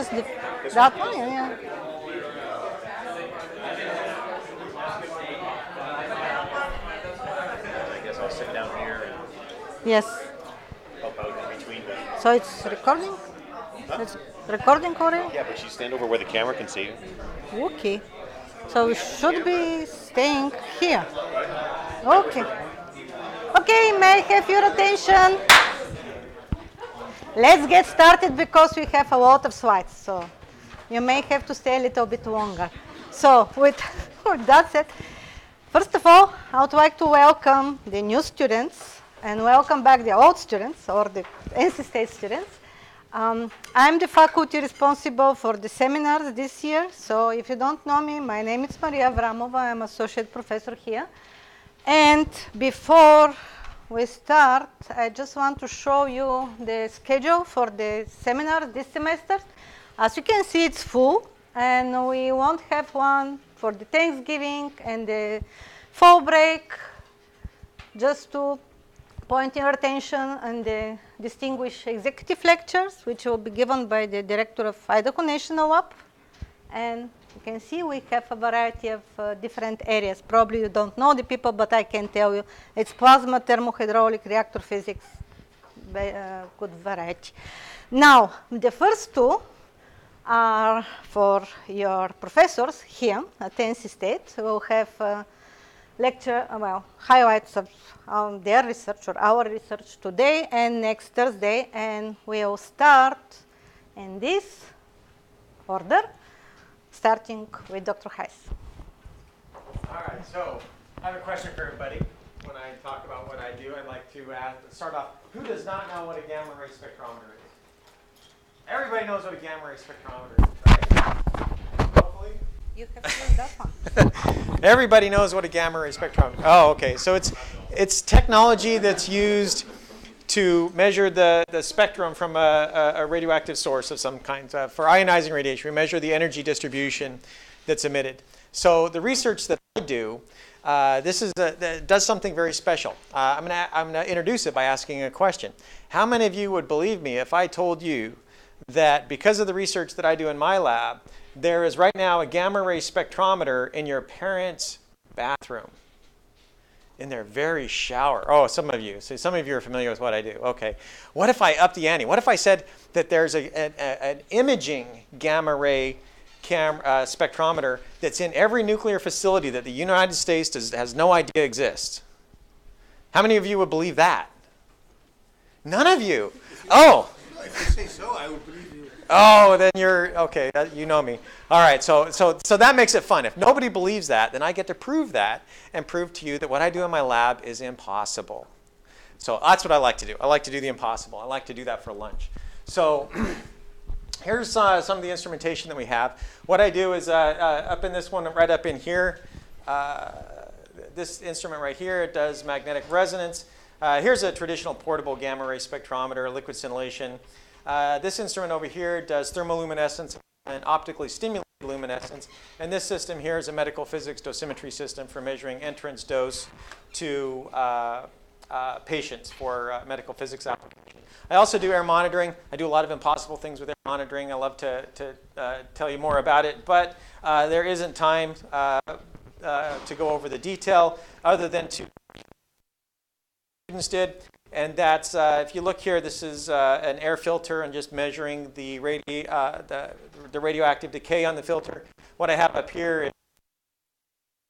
just that one, yeah. I guess I'll sit down here and Yes. help out in between. So it's recording? It's recording already? Yeah, but you stand over where the camera can see you. Okay. So we should be staying here. Okay. Okay, may I have your attention? Let's get started because we have a lot of slides, so you may have to stay a little bit longer. So with that said, first of all, I would like to welcome the new students and welcome back the old students or the NC State students. I'm the faculty responsible for the seminars this year. So if you don't know me, my name is Avramova. I'm associate professor here. And before we start, I just want to show you the schedule for the seminar this semester. As you can see, it's full, and we won't have one for the Thanksgiving and the fall break. Just to point your attention on the distinguished executive lectures, which will be given by the director of Idaho National Lab. And you can see we have a variety of different areas. Probably you don't know the people, but I can tell you it's plasma, thermohydraulic, reactor physics, good variety. Now, the first two are for your professors here at NC State. We'll have lecture, highlights of their research or our research today and next Thursday, and we'll start in this order, starting with Dr. Heiss. All right, so I have a question for everybody. When I talk about what I do, I'd like to start off, who does not know what a gamma ray spectrometer is? Everybody knows what a gamma ray spectrometer is, right? Hopefully. You have seen that one. Everybody knows what a gamma ray spectrometer. Oh, okay. So it's technology that's used to measure the spectrum from a radioactive source of some kind. For ionizing radiation, we measure the energy distribution that's emitted. So the research that I do, does something very special. I'm gonna introduce it by asking a question. How many of you would believe me if I told you that because of the research that I do in my lab, there is right now a gamma ray spectrometer in your parents' bathroom, in their very shower? Oh, some of you. So some of you are familiar with what I do. Okay. What if I upped the ante? What if I said that there's an imaging gamma ray spectrometer that's in every nuclear facility that the United States has no idea exists? How many of you would believe that? None of you. Oh. If you say so, I would believe you. Oh, then you're, okay, you know me. All right, so that makes it fun. If nobody believes that, then I get to prove that and prove to you that what I do in my lab is impossible. So that's what I like to do. I like to do the impossible. I like to do that for lunch. So here's some of the instrumentation that we have. What I do is up in this one, right up in here, this instrument right here, it does magnetic resonance. Here's a traditional portable gamma ray spectrometer, liquid scintillation. This instrument over here does thermoluminescence and optically stimulated luminescence. And this system here is a medical physics dosimetry system for measuring entrance dose to patients for medical physics application. I also do air monitoring. I do a lot of impossible things with air monitoring. I love to tell you more about it, but there isn't time to go over the detail other than to students did. And that's, if you look here, this is an air filter and just measuring the radioactive decay on the filter. What I have up here is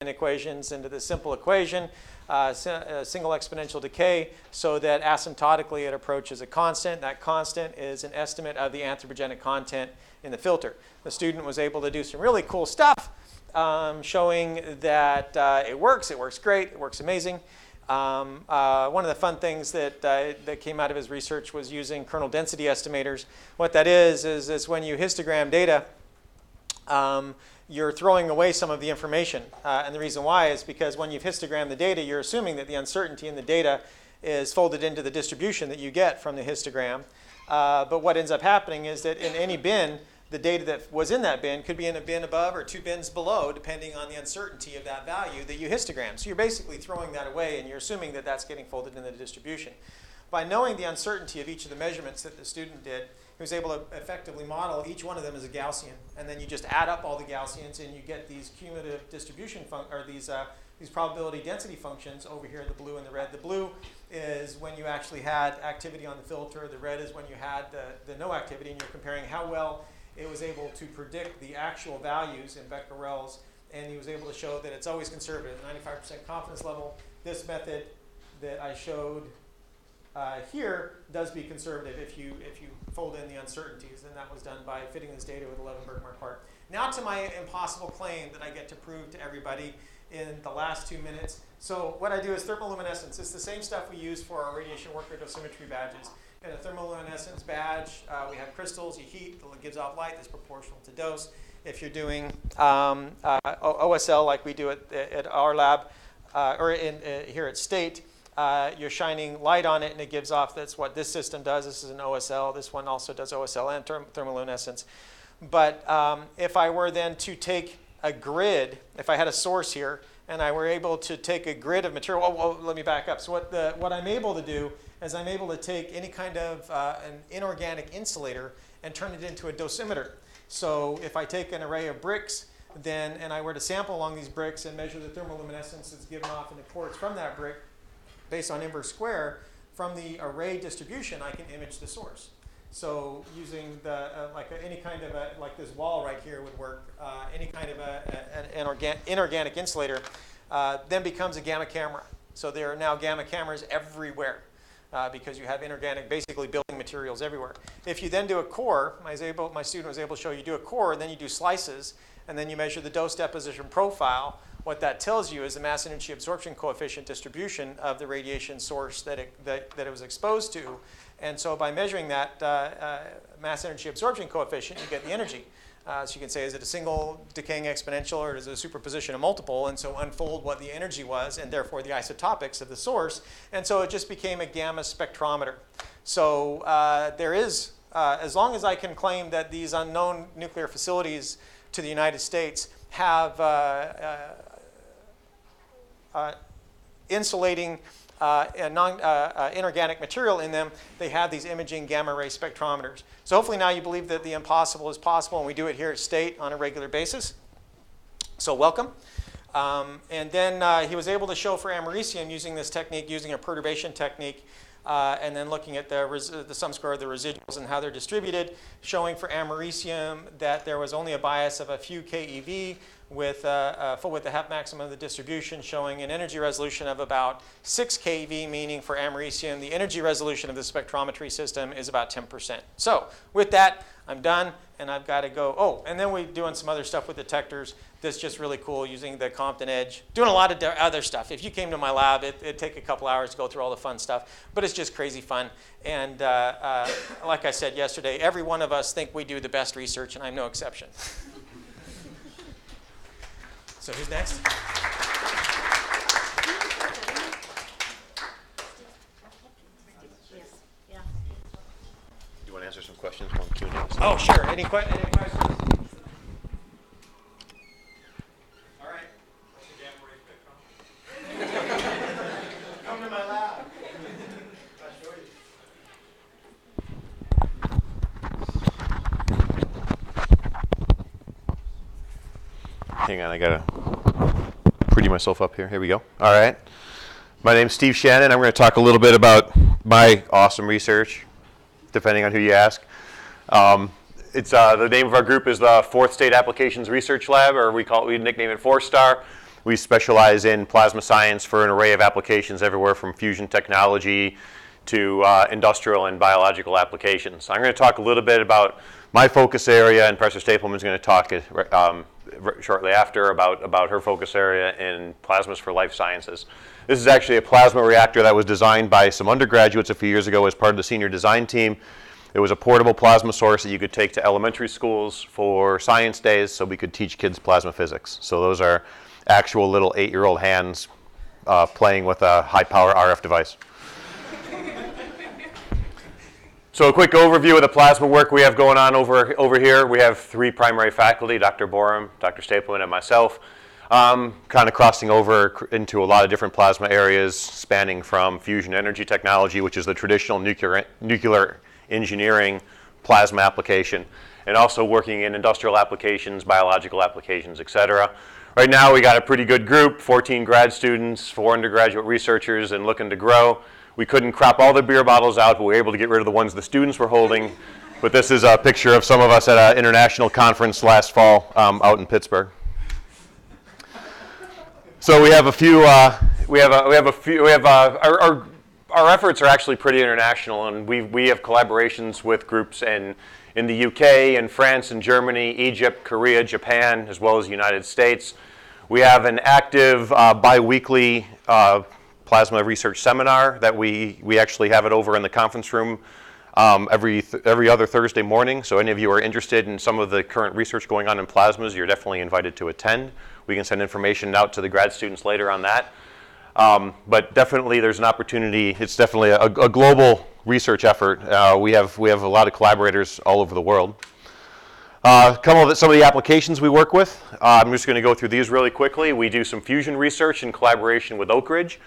equations into this simple equation, single exponential decay, so that asymptotically it approaches a constant. That constant is an estimate of the anthropogenic content in the filter. The student was able to do some really cool stuff, showing that it works great, it works amazing. One of the fun things that came out of his research was using kernel density estimators. What that is when you histogram data, you're throwing away some of the information. And the reason why is because when you've histogrammed the data, you're assuming that the uncertainty in the data is folded into the distribution that you get from the histogram. But what ends up happening is that in any bin, the data that was in that bin could be in a bin above or 2 bins below, depending on the uncertainty of that value that you histogram. So you're basically throwing that away, and you're assuming that that's getting folded in the distribution. By knowing the uncertainty of each of the measurements that the student did, he was able to effectively model each one of them as a Gaussian. And then you just add up all the Gaussians and you get these cumulative distribution or these probability density functions over here, the blue and the red. The blue is when you actually had activity on the filter. The red is when you had the no activity, and you're comparing how well it was able to predict the actual values in becquerels. And he was able to show that it's always conservative, 95% confidence level. This method that I showed here does be conservative if you fold in the uncertainties, and that was done by fitting this data with 11 Birkmark part. Now to my impossible claim that I get to prove to everybody in the last 2 minutes. So what I do is thermoluminescence. It's the same stuff we use for our radiation work rate dosimetry badges. In a thermoluminescence badge, we have crystals, you heat, it gives off light that's proportional to dose. If you're doing OSL like we do at our lab, or here at State, you're shining light on it and it gives off, that's what this system does. This is an OSL. This one also does OSL and thermoluminescence. But if I were then to take a grid, if I had a source here, and I were able to take a grid of material, well, let me back up. So what I'm able to do is I'm able to take any kind of an inorganic insulator and turn it into a dosimeter. So if I take an array of bricks, and I were to sample along these bricks and measure the thermoluminescence that's given off in the quartz from that brick, based on inverse square, from the array distribution, I can image the source. So using any kind of like this wall right here would work. Any kind of an inorganic insulator then becomes a gamma camera. So there are now gamma cameras everywhere because you have inorganic, basically building materials everywhere. If you then do a core, my student was able to show you do a core, and then you do slices, and then you measure the dose deposition profile. What that tells you is the mass energy absorption coefficient distribution of the radiation source that it was exposed to. And so by measuring that mass energy absorption coefficient, you get the energy. So you can say, is it a single decaying exponential, or is it a superposition of multiple? And so unfold what the energy was, and therefore the isotopics of the source. And so it just became a gamma spectrometer. So there is, as long as I can claim that these unknown nuclear facilities to the United States have insulating inorganic material in them, they have these imaging gamma ray spectrometers. So hopefully now you believe that the impossible is possible, and we do it here at State on a regular basis. So welcome. And then he was able to show for americium using this technique, using a perturbation technique, and then looking at the sum square of the residuals and how they're distributed, showing for americium that there was only a bias of a few keV with full width the Hep maximum of the distribution, showing an energy resolution of about 6 keV, meaning for americium, the energy resolution of the spectrometry system is about 10%. So with that, I'm done, and I've got to go. Oh, and then we're doing some other stuff with detectors. That's just really cool, using the Compton Edge. Doing a lot of other stuff. If you came to my lab, it'd take a couple hours to go through all the fun stuff, but it's just crazy fun. And like I said yesterday, every one of us think we do the best research, and I'm no exception. So who's next? You want to answer some questions on Q&A? Oh, sure. Any questions? All right. What's the Gammaray spectrometer? Come to my lab. I'll show you. Hang on, I gotta pretty myself up here. Here we go. All right. My name's Steve Shannon. I'm going to talk a little bit about my awesome research, depending on who you ask. It's the name of our group is the Fourth State Applications Research Lab, or we nickname it 4-Star. We specialize in plasma science for an array of applications everywhere from fusion technology to industrial and biological applications. I'm going to talk a little bit about my focus area, and Professor Stapelman is going to talk shortly after about her focus area in plasmas for life sciences. This is actually a plasma reactor that was designed by some undergraduates a few years ago as part of the senior design team. It was a portable plasma source that you could take to elementary schools for science days so we could teach kids plasma physics. So those are actual little 8-year-old hands playing with a high-power RF device. So a quick overview of the plasma work we have going on over here. We have 3 primary faculty, Dr. Borum, Dr. Stapelman, and myself, kind of crossing over into a lot of different plasma areas, spanning from fusion energy technology, which is the traditional nuclear engineering plasma application, and also working in industrial applications, biological applications, et cetera. Right now, we got a pretty good group, 14 grad students, 4 undergraduate researchers, and looking to grow. We couldn't crop all the beer bottles out, but we were able to get rid of the ones the students were holding. But this is a picture of some of us at an international conference last fall out in Pittsburgh. So we have a few. Our efforts are actually pretty international, and we have collaborations with groups in the UK, and France, and Germany, Egypt, Korea, Japan, as well as the United States. We have an active bi-weekly plasma research seminar that we actually have it over in the conference room every other Thursday morning. So any of you are interested in some of the current research going on in plasmas, you're definitely invited to attend. We can send information out to the grad students later on that. But definitely there's an opportunity. It's definitely a global research effort. We have a lot of collaborators all over the world. Some of the applications we work with. I'm just going to go through these really quickly. We do some fusion research in collaboration with Oak Ridge.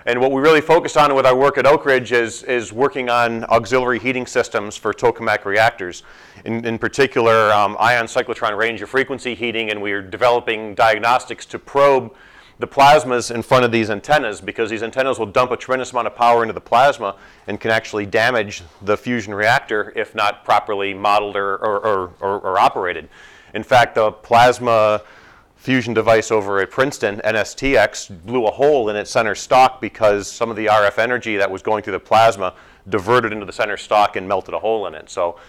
And what we really focus on with our work at Oak Ridge is working on auxiliary heating systems for tokamak reactors. In particular, ion cyclotron range of frequency heating, and we are developing diagnostics to probe the plasmas in front of these antennas, because these antennas will dump a tremendous amount of power into the plasma and can actually damage the fusion reactor if not properly modeled or operated. In fact, the plasma fusion device over at Princeton, NSTX, blew a hole in its center stalk because some of the RF energy that was going through the plasma diverted into the center stalk and melted a hole in it. So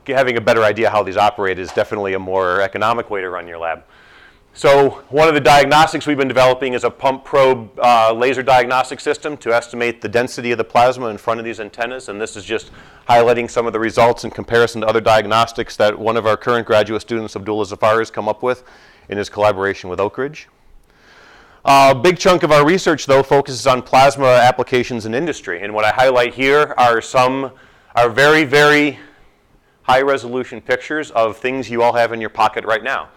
having a better idea how these operate is definitely a more economic way to run your lab. So one of the diagnostics we've been developing is a pump probe laser diagnostic system to estimate the density of the plasma in front of these antennas. And this is just highlighting some of the results in comparison to other diagnostics that one of our current graduate students, Abdullah Zafar, has come up with in his collaboration with Oak Ridge. A big chunk of our research, though, focuses on plasma applications in industry. And what I highlight here are very, very high-resolution pictures of things you all have in your pocket right now.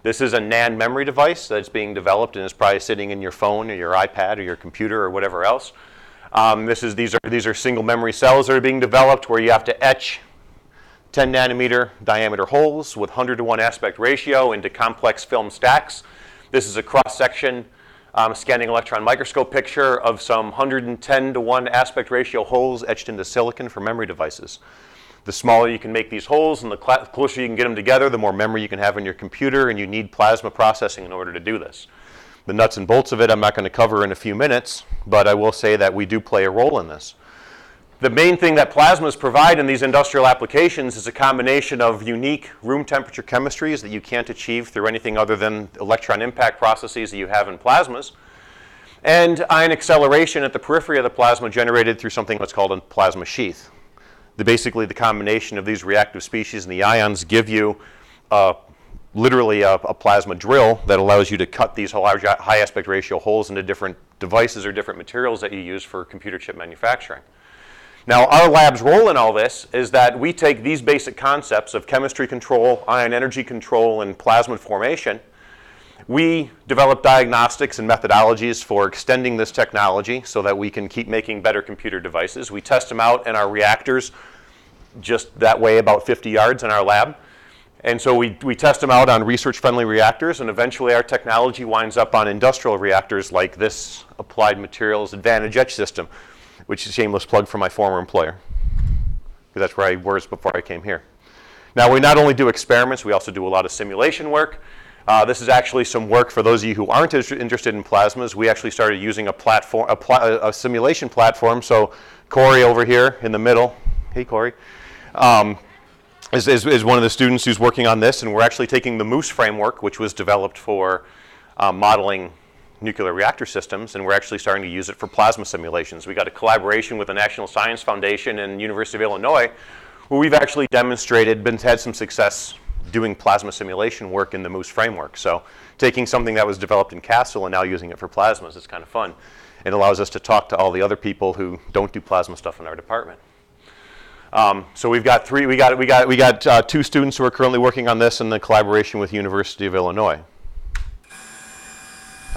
This is a NAND memory device that's being developed and is probably sitting in your phone or your iPad or your computer or whatever else. These are single memory cells that are being developed where you have to etch 10 nanometer diameter holes with 100-to-1 aspect ratio into complex film stacks. This is a cross-section scanning electron microscope picture of some 110-to-1 aspect ratio holes etched into silicon for memory devices. The smaller you can make these holes and the closer you can get them together, the more memory you can have in your computer, and you need plasma processing in order to do this. The nuts and bolts of it I'm not going to cover in a few minutes, but I will say that we do play a role in this. The main thing that plasmas provide in these industrial applications is a combination of unique room temperature chemistries that you can't achieve through anything other than electron impact processes that you have in plasmas, and ion acceleration at the periphery of the plasma generated through something that's called a plasma sheath. Basically, the combination of these reactive species and the ions give you literally a plasma drill that allows you to cut these large high aspect ratio holes into different devices or different materials that you use for computer chip manufacturing. Now, our lab's role in all this is that we take these basic concepts of chemistry control, ion energy control, and plasma formation. We develop diagnostics and methodologies for extending this technology so that we can keep making better computer devices. We test them out in our reactors just that way, about 50 yards in our lab. And so we test them out on research-friendly reactors, and eventually our technology winds up on industrial reactors like this Applied Materials Advantage Etch system, which is a shameless plug for my former employer, because that's where I was before I came here. Now, we not only do experiments, we also do a lot of simulation work. This is actually some work for those of you who aren't interested in plasmas. We actually started using a simulation platform. So Corey over here in the middle, hey Corey, is one of the students who's working on this, and we're actually taking the Moose framework, which was developed for modeling nuclear reactor systems, and we're actually starting to use it for plasma simulations. We got a collaboration with the National Science Foundation and University of Illinois, where we've actually demonstrated, had some success doing plasma simulation work in the Moose framework. So taking something that was developed in Castle and now using it for plasmas is kind of fun. It allows us to talk to all the other people who don't do plasma stuff in our department. So we've got two students who are currently working on this in the collaboration with University of Illinois.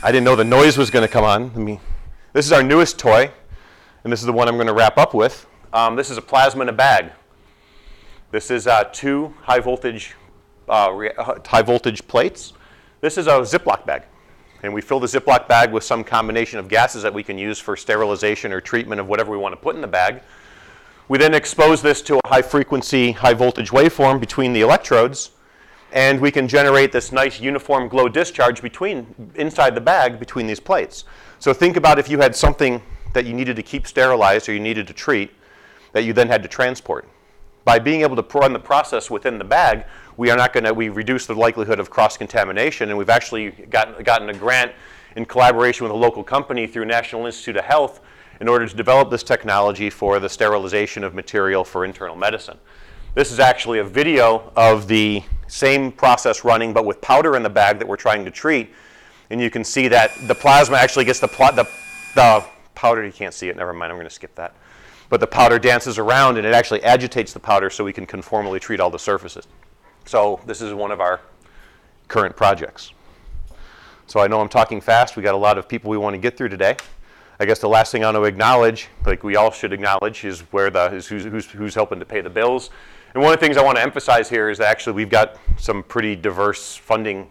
I didn't know the noise was going to come on. This is our newest toy, and this is the one I'm going to wrap up with. This is a plasma in a bag. This is two high voltage plates. This is a Ziploc bag. And we fill the Ziploc bag with some combination of gases that we can use for sterilization or treatment of whatever we want to put in the bag. We then expose this to a high frequency, high voltage waveform between the electrodes, and we can generate this nice uniform glow discharge inside the bag between these plates. So think about if you had something that you needed to keep sterilized or you needed to treat that you then had to transport. By being able to run the process within the bag, we reduce the likelihood of cross-contamination, and we've actually gotten a grant in collaboration with a local company through National Institute of Health in order to develop this technology for the sterilization of material for internal medicine. This is actually a video of the same process running, but with powder in the bag that we're trying to treat. And you can see that the plasma actually gets the powder, you can't see it, never mind, I'm going to skip that. But the powder dances around and it actually agitates the powder so we can conformally treat all the surfaces. So this is one of our current projects. So I know I'm talking fast. We got a lot of people we want to get through today. I guess the last thing I want to acknowledge, like we all should acknowledge, is who's helping to pay the bills. And one of the things I want to emphasize here is that actually we've got some pretty diverse funding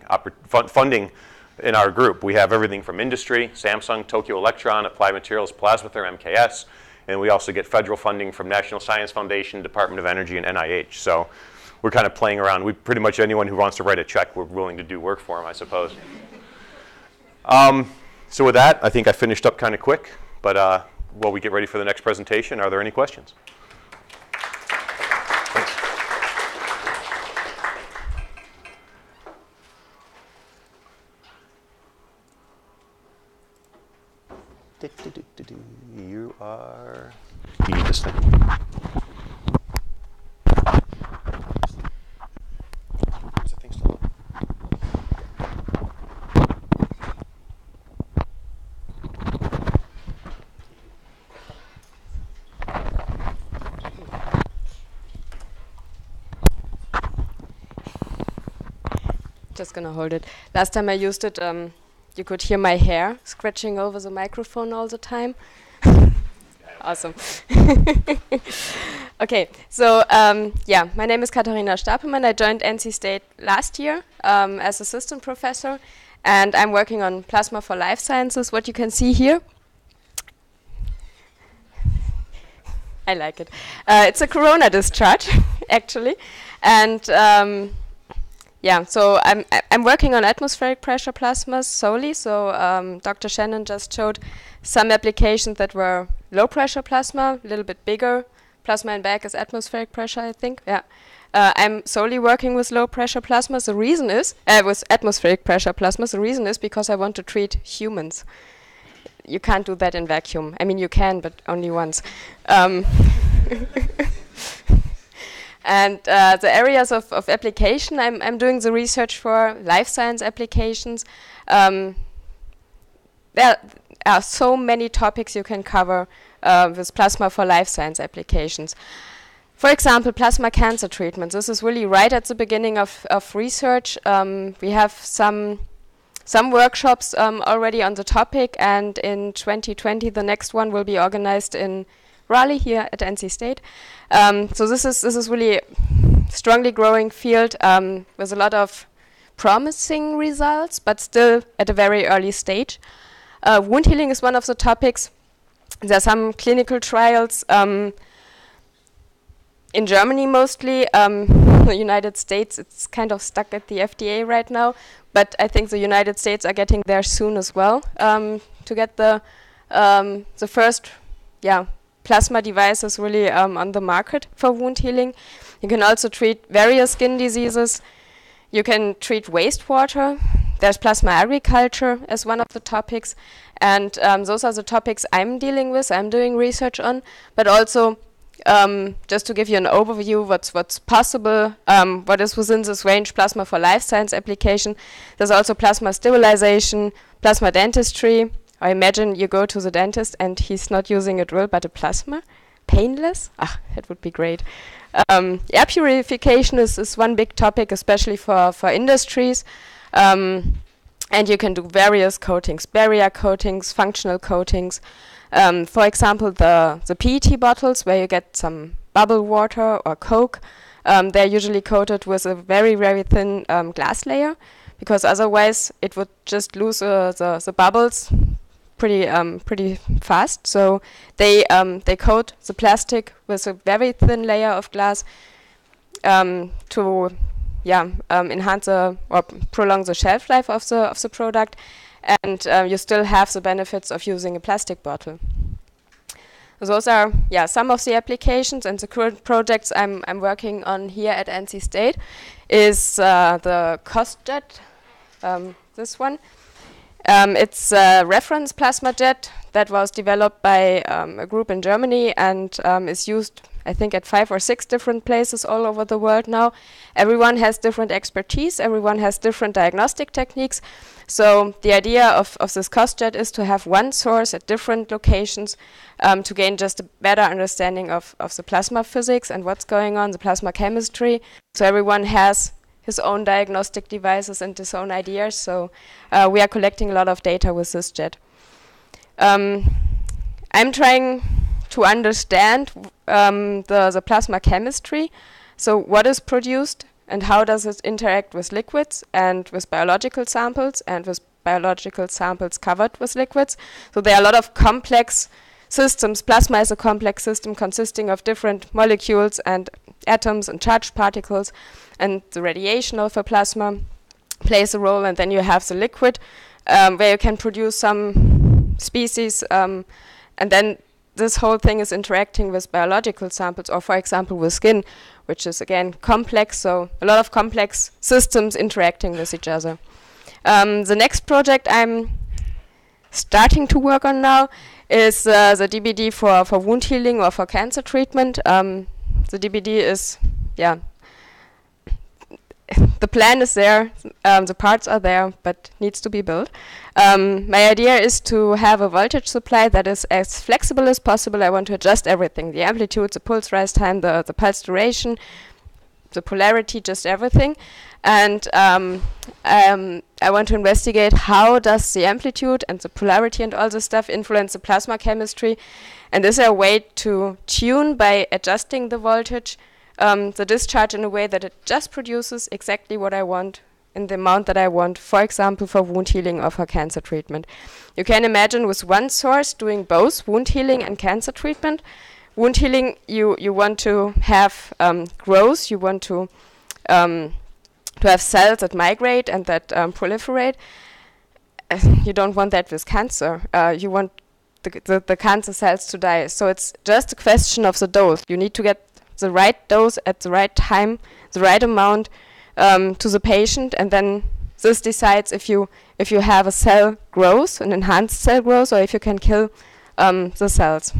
in our group. We have everything from industry, Samsung, Tokyo Electron, Applied Materials, Plasmather, MKS, and we also get federal funding from National Science Foundation, Department of Energy, and NIH. So we're kind of playing around. We pretty much anyone who wants to write a check, we're willing to do work for them, I suppose. So with that, I think I finished up kind of quick. But while we get ready for the next presentation, are there any questions? Thanks. You need this thing. What's the thing still on? Just gonna hold it. Last time I used it, you could hear my hair scratching over the microphone all the time. Awesome. Okay, so yeah, my name is Katharina Stapelman. I joined NC State last year as assistant professor, and I'm working on plasma for life sciences. What you can see here, I like it. It's a corona discharge, actually, and yeah, so I'm working on atmospheric pressure plasmas solely. So Dr. Shannon just showed some applications that were low pressure plasma, a little bit bigger. Plasma in bag is atmospheric pressure, I think. Yeah, I'm solely working with low pressure plasmas. The reason is with atmospheric pressure plasmas. The reason is because I want to treat humans. You can't do that in vacuum. I mean, you can, but only once. And the areas of application, I'm doing the research for life science applications. There are so many topics you can cover with plasma for life science applications. For example, plasma cancer treatments. This is really right at the beginning of research. We have some workshops already on the topic, and in 2020 the next one will be organized in Raleigh here at NC State. So this is really strongly growing field with a lot of promising results, but still at a very early stage. Wound healing is one of the topics. There are some clinical trials in Germany mostly. The United States, it's kind of stuck at the FDA right now, but I think the United States are getting there soon as well to get the first, plasma devices really on the market for wound healing. You can also treat various skin diseases. You can treat wastewater. There's plasma agriculture as one of the topics. And those are the topics I'm dealing with, I'm doing research on. But also, just to give you an overview what's possible, what is within this range, plasma for life science application. There's also plasma sterilization, plasma dentistry. I imagine you go to the dentist and he's not using a drill but a plasma, painless. That would be great. Air purification is one big topic, especially for industries. And you can do various coatings, barrier coatings, functional coatings. For example, the PET bottles where you get some bubble water or Coke. they're usually coated with a very, very thin glass layer, because otherwise it would just lose the bubbles pretty fast. So they coat the plastic with a very thin layer of glass to enhance or prolong the shelf life of the product, and you still have the benefits of using a plastic bottle. Those are some of the applications, and the current projects I'm working on here at NC State is the CostJet, this one. It's a reference plasma jet that was developed by a group in Germany and is used, I think, at 5 or 6 different places all over the world now. Everyone has different expertise, everyone has different diagnostic techniques. So the idea of this CostJet is to have one source at different locations to gain just a better understanding of the plasma physics and what's going on, the plasma chemistry. So everyone has his own diagnostic devices and his own ideas. So we are collecting a lot of data with this jet. I'm trying to understand the plasma chemistry. So what is produced and how does it interact with liquids and with biological samples and with biological samples covered with liquids. So there are a lot of complex systems. Plasma is a complex system consisting of different molecules and atoms and charged particles, and the radiation of a plasma plays a role, and then you have the liquid where you can produce some species, and then this whole thing is interacting with biological samples, or for example with skin, which is again complex, so a lot of complex systems interacting with each other. The next project I'm starting to work on now is the DBD for wound healing or for cancer treatment. The DBD is, the plan is there, the parts are there, but needs to be built. My idea is to have a voltage supply that is as flexible as possible. I want to adjust everything, the amplitude, the pulse rise time, the pulse duration, the polarity, just everything. And I want to investigate how does the amplitude and the polarity and all this stuff influence the plasma chemistry. And is there a way to tune by adjusting the voltage, the discharge in a way that it just produces exactly what I want in the amount that I want, for example, for wound healing or for cancer treatment. You can imagine with one source doing both wound healing and cancer treatment. Wound healing, you want to have growth, you want to have cells that migrate and that proliferate. You don't want that with cancer. You want the cancer cells to die. So it's just a question of the dose. You need to get the right dose at the right time, the right amount to the patient, and then this decides if you have a cell growth, an enhanced cell growth, or if you can kill the cells.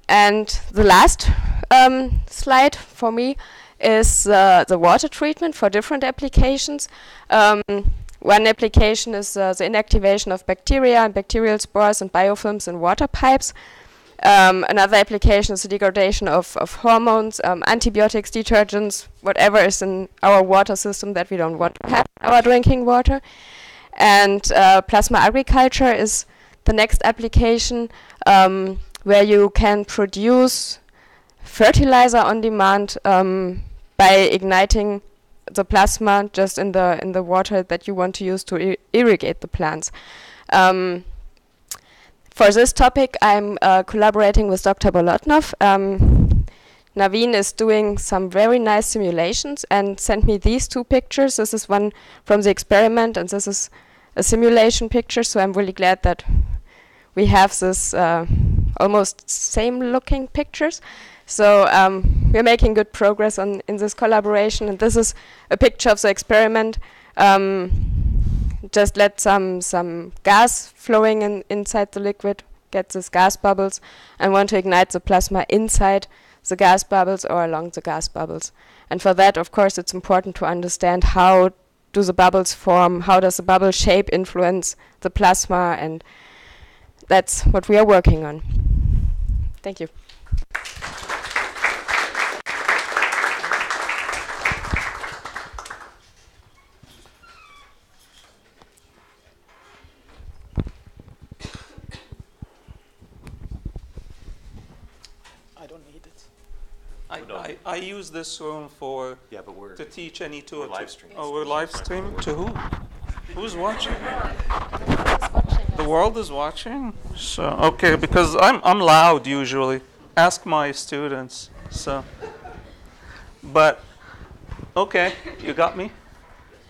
And the last slide for me is the water treatment for different applications. One application is the inactivation of bacteria and bacterial spores and biofilms in water pipes. Another application is the degradation of hormones, antibiotics, detergents, whatever is in our water system that we don't want to have in our drinking water. And plasma agriculture is the next application where you can produce fertilizer on demand by igniting the plasma just in the water that you want to use to irrigate the plants. For this topic, I'm collaborating with Dr. Bolotnov. Naveen is doing some very nice simulations and sent me these 2 pictures. This is one from the experiment, and this is a simulation picture. So I'm really glad that we have this almost same-looking pictures. So we're making good progress in this collaboration. And this is a picture of the experiment. Just let some gas flowing inside the liquid, get these gas bubbles, and want to ignite the plasma inside the gas bubbles or along the gas bubbles. And for that, of course, it's important to understand how do the bubbles form, how does the bubble shape influence the plasma, and that's what we are working on. Thank you. I use this room for to teach any tour. live streaming. Oh, we're live streaming to who? Who's watching? The world is watching. So okay, because I'm loud usually. Ask my students. So, but okay, you got me.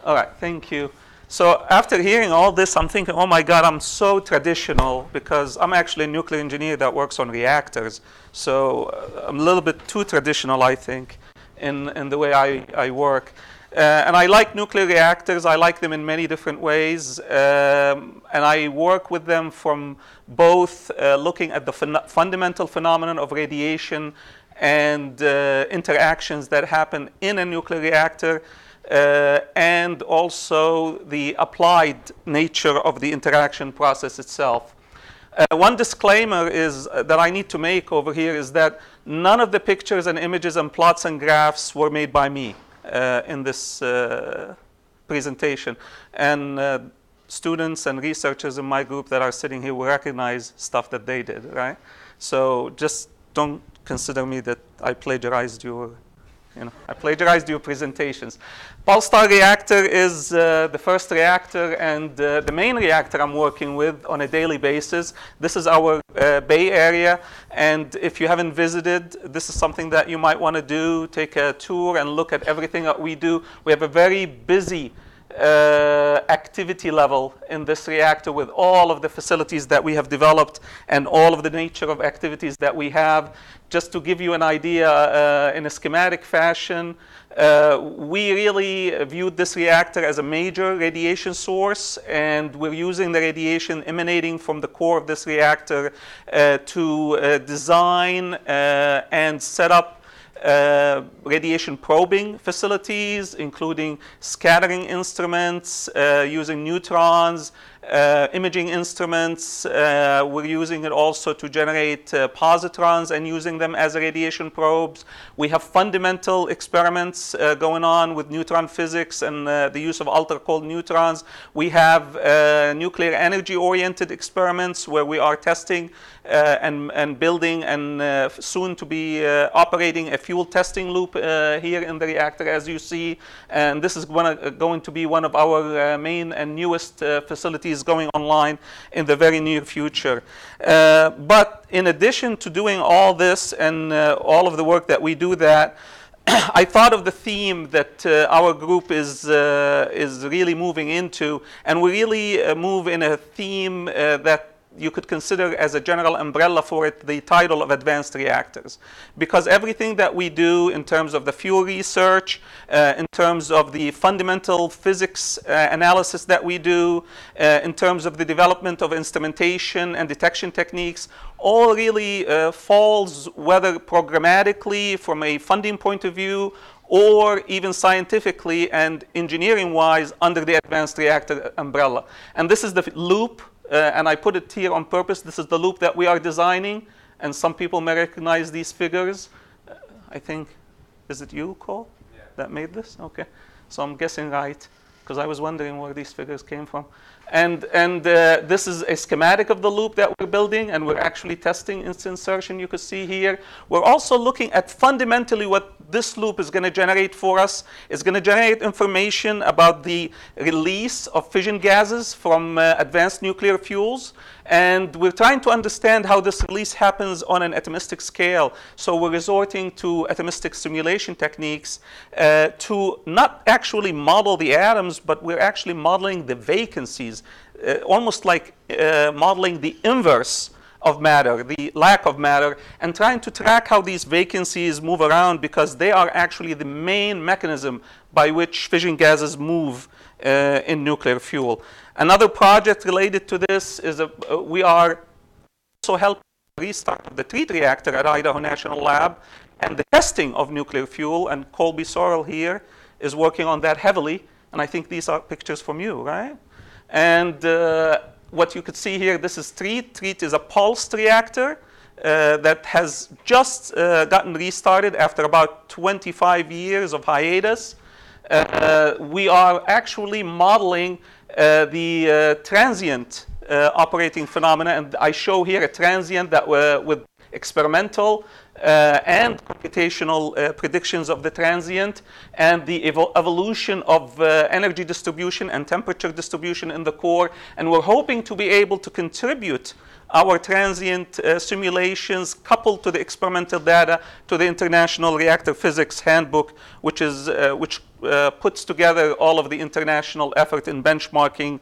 All right, thank you. So after hearing all this, I'm thinking, oh my God, I'm so traditional because I'm actually a nuclear engineer that works on reactors. So I'm a little bit too traditional, I think, in the way I work. And I like nuclear reactors. I like them in many different ways. And I work with them from both looking at the fundamental phenomenon of radiation and interactions that happen in a nuclear reactor, and also the applied nature of the interaction process itself. One disclaimer is that I need to make over here is that none of the pictures and images and plots and graphs were made by me in this presentation. And students and researchers in my group that are sitting here will recognize stuff that they did, right? So just don't consider me that I plagiarized your presentations. Pulsar reactor is the first reactor and the main reactor I'm working with on a daily basis. This is our Bay Area, and if you haven't visited, this is something that you might want to do. Take a tour and look at everything that we do. We have a very busy activity level in this reactor with all of the facilities that we have developed and all of the nature of activities that we have. Just to give you an idea in a schematic fashion, we really viewed this reactor as a major radiation source, and we're using the radiation emanating from the core of this reactor to design and set up radiation probing facilities, including scattering instruments, using neutrons, imaging instruments. We're using it also to generate positrons and using them as radiation probes. We have fundamental experiments going on with neutron physics and the use of ultra-cold neutrons. We have nuclear energy-oriented experiments where we are testing and building and soon to be operating a fuel testing loop here in the reactor, as you see. And this is going to be one of our main and newest facilities going online in the very near future. But in addition to doing all this and all of the work that we do that, I thought of the theme that our group is really moving into, and we really move in a theme that you could consider as a general umbrella for it, the title of advanced reactors. Because everything that we do in terms of the fuel research, in terms of the fundamental physics analysis that we do, in terms of the development of instrumentation and detection techniques, all really falls, whether programmatically from a funding point of view, or even scientifically and engineering-wise under the advanced reactor umbrella. And this is the loop. And I put it here on purpose. This is the loop that we are designing. And some people may recognize these figures. I think, is it you, Cole, that made this? Okay. So I'm guessing right, because I was wondering where these figures came from. And this is a schematic of the loop that we're building, and we're actually testing its insertion, you can see here. We're also looking at fundamentally what this loop is going to generate for us. It's going to generate information about the release of fission gases from advanced nuclear fuels. And we're trying to understand how this release happens on an atomistic scale. So we're resorting to atomistic simulation techniques to not actually model the atoms, but we're actually modeling the vacancies, almost like modeling the inverse of matter, the lack of matter, and trying to track how these vacancies move around, because they are actually the main mechanism by which fission gases move in nuclear fuel. Another project related to this is we are also helping restart the treat reactor at Idaho National Lab and the testing of nuclear fuel, and Colby Sorrell here is working on that heavily, and I think these are pictures from you, right? And what you could see here, this is TREAT. TREAT is a pulsed reactor that has just gotten restarted after about 25 years of hiatus. We are actually modeling the transient operating phenomena, and I show here a transient that with experimental and computational predictions of the transient and the evolution of energy distribution and temperature distribution in the core. And we're hoping to be able to contribute our transient simulations coupled to the experimental data to the International Reactor Physics Handbook, which puts together all of the international effort in benchmarking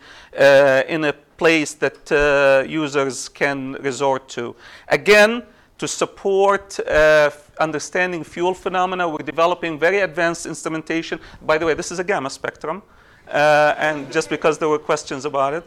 in a place that users can resort to. Again, to support understanding fuel phenomena, we're developing very advanced instrumentation. By the way, this is a gamma spectrum. And just because there were questions about it.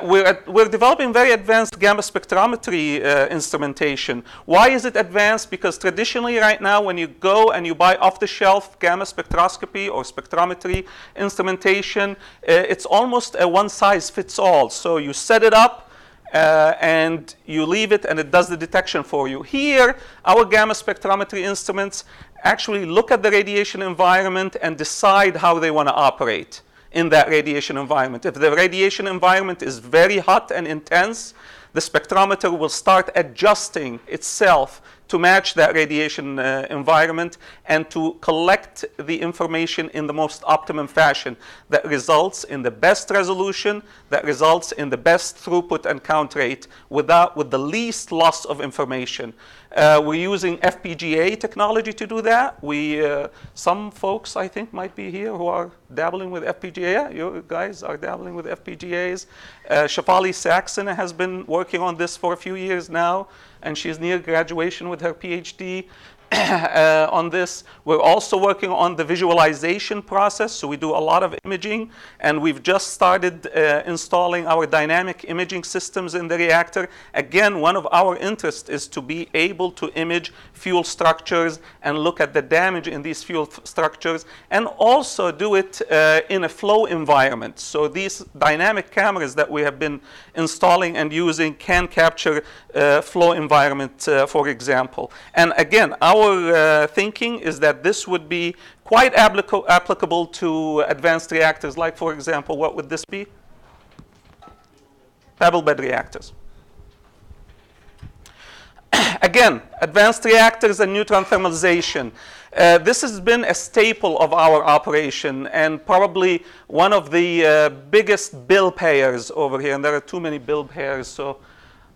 We're developing very advanced gamma spectrometry instrumentation. Why is it advanced? Because traditionally right now when you go and you buy off-the-shelf gamma spectroscopy or spectrometry instrumentation, it's almost a one-size-fits-all. So you set it up and you leave it and it does the detection for you. Here, our gamma spectrometry instruments actually look at the radiation environment and decide how they want to operate in that radiation environment. If the radiation environment is very hot and intense, the spectrometer will start adjusting itself to match that radiation environment and to collect the information in the most optimum fashion that results in the best resolution, that results in the best throughput and count rate with the least loss of information. We're using FPGA technology to do that. Some folks, I think, might be here who are dabbling with FPGA. You guys are dabbling with FPGAs. Shafali Saxon has been working on this for a few years now, and she's near graduation with her PhD on this. We're also working on the visualization process, so we do a lot of imaging, and we've just started installing our dynamic imaging systems in the reactor. Again, one of our interests is to be able to image fuel structures and look at the damage in these fuel structures, and also do it in a flow environment. So these dynamic cameras that we have been installing and using can capture flow environment, for example. And again, our thinking is that this would be quite applicable to advanced reactors, like, for example, what would this be? Pebble bed reactors. Again, advanced reactors and neutron thermalization. This has been a staple of our operation and probably one of the biggest bill payers over here. And there are too many bill payers, so.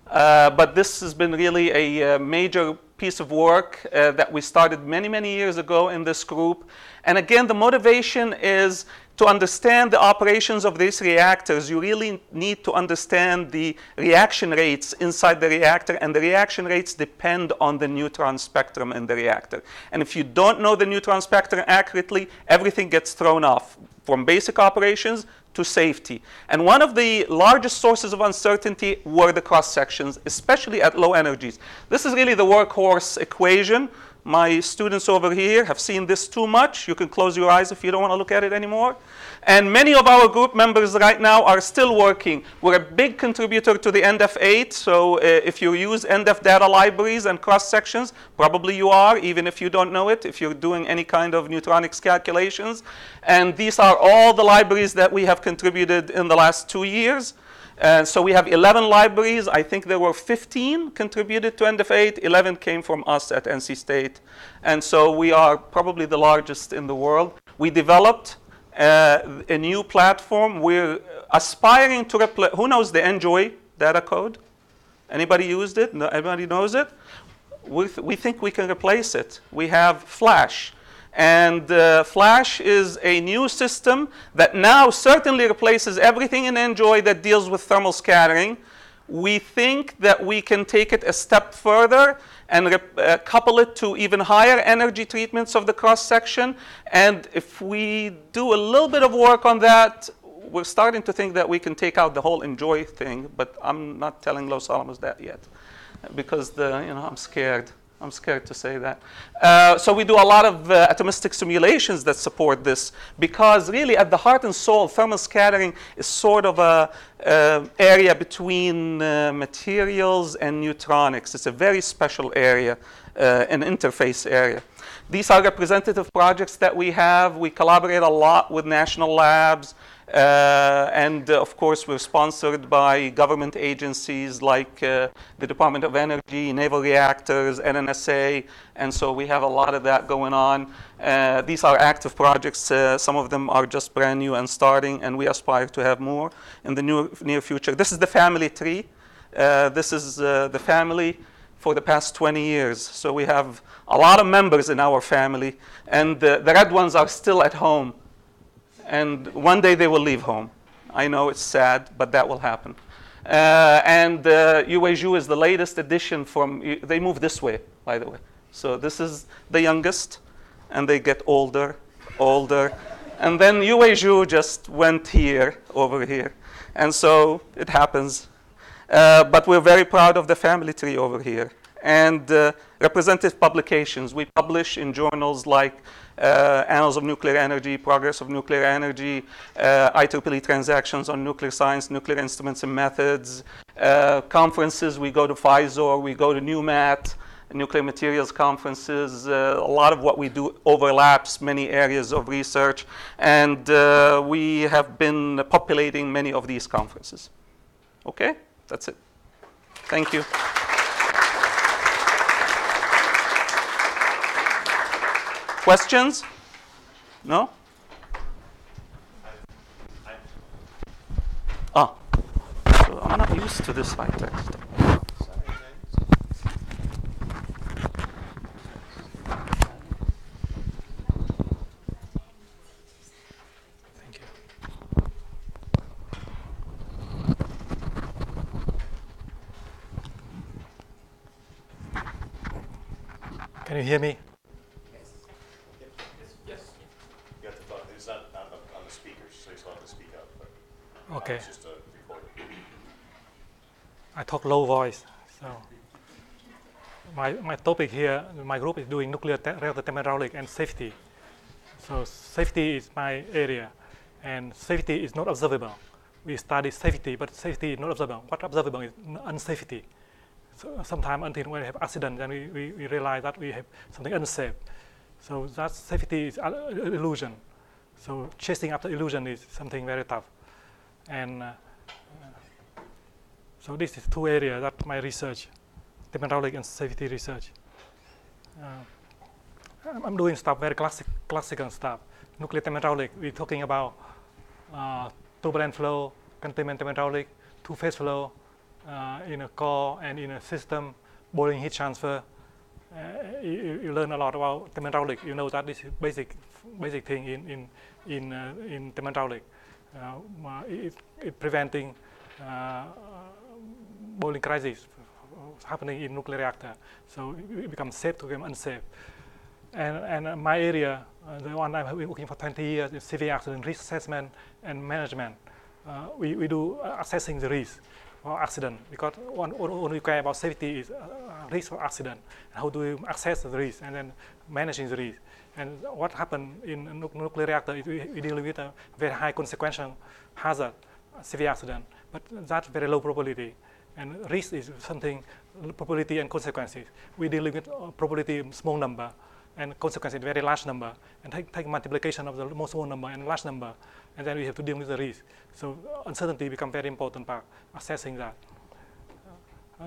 But this has been really a major piece of work that we started many, many years ago in this group. And again, the motivation is to understand the operations of these reactors. You really need to understand the reaction rates inside the reactor, and the reaction rates depend on the neutron spectrum in the reactor. And if you don't know the neutron spectrum accurately, everything gets thrown off, from basic operations to safety. And one of the largest sources of uncertainty were the cross sections, especially at low energies. This is really the workhorse equation. My students over here have seen this too much. You can close your eyes if you don't want to look at it anymore. And many of our group members right now are still working. We're a big contributor to the NDEF8. So if you use NDEF data libraries and cross sections, probably you are, even if you don't know it, if you're doing any kind of neutronics calculations. And these are all the libraries that we have contributed in the last 2 years. So we have 11 libraries. I think there were 15 contributed to NDEF8. 11 came from us at NC State. And so we are probably the largest in the world. We developed a new platform. We're aspiring to replace. Who knows the Enjoy data code? Anybody used it? No, everybody knows it? We think we can replace it. We have Flash. And Flash is a new system that now certainly replaces everything in Enjoy that deals with thermal scattering. We think that we can take it a step further and couple it to even higher energy treatments of the cross-section. And if we do a little bit of work on that, we're starting to think that we can take out the whole Enjoy thing. But I'm not telling Los Alamos that yet, because I'm scared. I'm scared to say that. So we do a lot of atomistic simulations that support this, because really at the heart and soul, thermal scattering is sort of a area between materials and neutronics. It's a very special area, an interface area. These are representative projects that we have. We collaborate a lot with national labs. And of course, we're sponsored by government agencies like the Department of Energy, Naval Reactors, NNSA, and so we have a lot of that going on. These are active projects. Some of them are just brand new and starting, and we aspire to have more in the near future. This is the family tree. This is the family for the past 20 years. So we have a lot of members in our family, and the red ones are still at home. And one day they will leave home. I know it's sad, but that will happen. And Uweju is the latest addition from, they move this way, by the way. So this is the youngest, and they get older, older. And then Uweju just went here, over here. And so it happens. But we're very proud of the family tree over here. And representative publications. We publish in journals like Annals of Nuclear Energy, Progress of Nuclear Energy, IEEE Transactions on Nuclear Science, Nuclear Instruments and Methods, conferences. We go to FISOR, we go to NUMAT, nuclear materials conferences. A lot of what we do overlaps many areas of research, and we have been populating many of these conferences. Okay, that's it. Thank you. Questions? No? Oh, so I'm not used to this high text. Thank you. Can you hear me? Okay. It's just a recording. I talk low voice, so my topic here, my group is doing nuclear reactor thermohydraulic and safety. So safety is my area, and safety is not observable. We study safety, but safety is not observable. What observable is unsafety. So sometimes until we have accident, then we realize that we have something unsafe. So that safety is illusion. So chasing after illusion is something very tough. And so this is two areas that my research, thermohydraulic and safety research. I'm doing stuff, very classical stuff. Nuclear thermohydraulic, we're talking about turbulent flow, containment thermohydraulic, two-phase flow in a core and in a system, boiling heat transfer. You learn a lot about thermohydraulic. You know that this is basic thing in thermohydraulic. It preventing boiling crisis happening in nuclear reactor. So it becomes safe to become unsafe. And my area, the one I've been working for 20 years, is severe accident risk assessment and management. We do assessing the risk for accident, because what we care about safety is risk of accident. How do we assess the risk and then managing the risk? And what happened in a nuclear reactor is we deal with a very high consequential hazard, severe accident, but that's very low probability. And risk is something, probability and consequences. We deal with probability small number and consequences very large number, and take multiplication of the most small number and large number, and then we have to deal with the risk. So uncertainty becomes very important part, assessing that.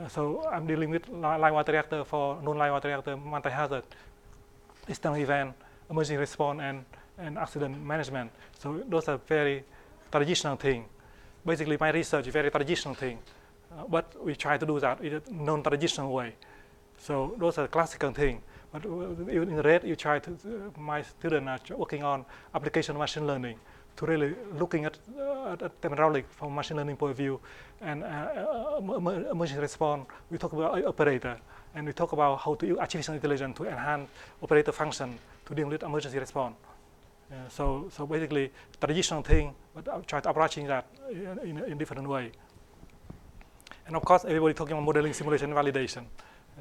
So I'm dealing with live water reactor for non-live water reactor, multi-hazard, external event, emergency response, and accident management. So those are very traditional things. Basically, my research is very traditional thing, but we try to do that in a non-traditional way. So those are classical things. But in red, you try to, my students are working on application of machine learning to really looking at thermohydraulic from machine learning point of view, and emergency response. We talk about operator, and we talk about how to use artificial intelligence to enhance operator function to deal with emergency response. So basically, traditional thing, but I try to approaching that in different way. And of course, everybody talking about modeling, simulation, and validation.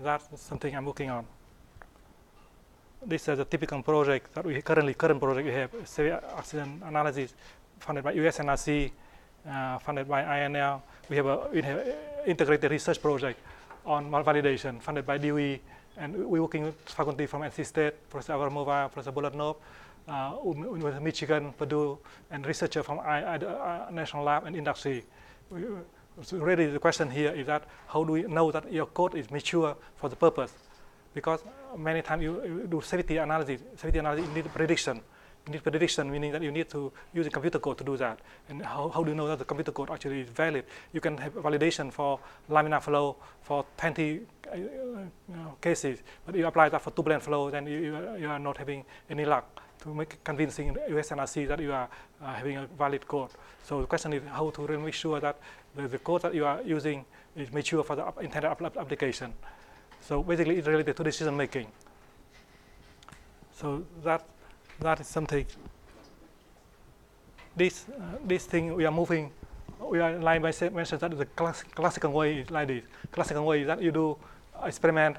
That's something I'm working on. This is a typical project that we current project we have, severe accident analysis, funded by USNRC, funded by INL. We have an integrated research project on validation, funded by DOE, and we're working with faculty from NC State, Professor Avramova, Professor Bolotnov, University of Michigan, Purdue, and researchers from national lab and industry. So really the question here is that how do we know that your code is mature for the purpose? Because many times you do safety analysis. Safety analysis, you need prediction. You need prediction, meaning that you need to use a computer code to do that. And how do you know that the computer code actually is valid? You can have validation for laminar flow for 20 cases, but you apply that for turbulent flow, then you are not having any luck to make convincing USNRC that you are having a valid code. So the question is how to really make sure that the code that you are using is mature for the intended application. So basically it's related to decision making. So that is something. This thing we are moving, we are like I mentioned that the classical way is like this. Classical way is that you do experiment,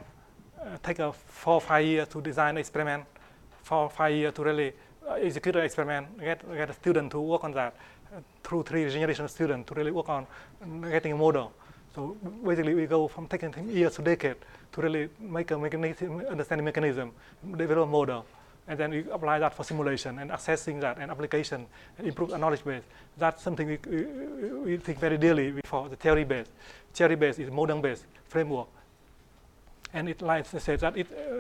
take 4 or 5 years to design experiment, 4 or 5 years to really execute the experiment, get a student to work on that, through 3 generations of students to really work on getting a model. So basically we go from taking years to decades to really make a mechanism, understand the mechanism, develop a model. And then we apply that for simulation and assessing that and application and improve our knowledge base. That's something we think very dearly before the theory base. Theory base is model-based framework. And it, like I said, that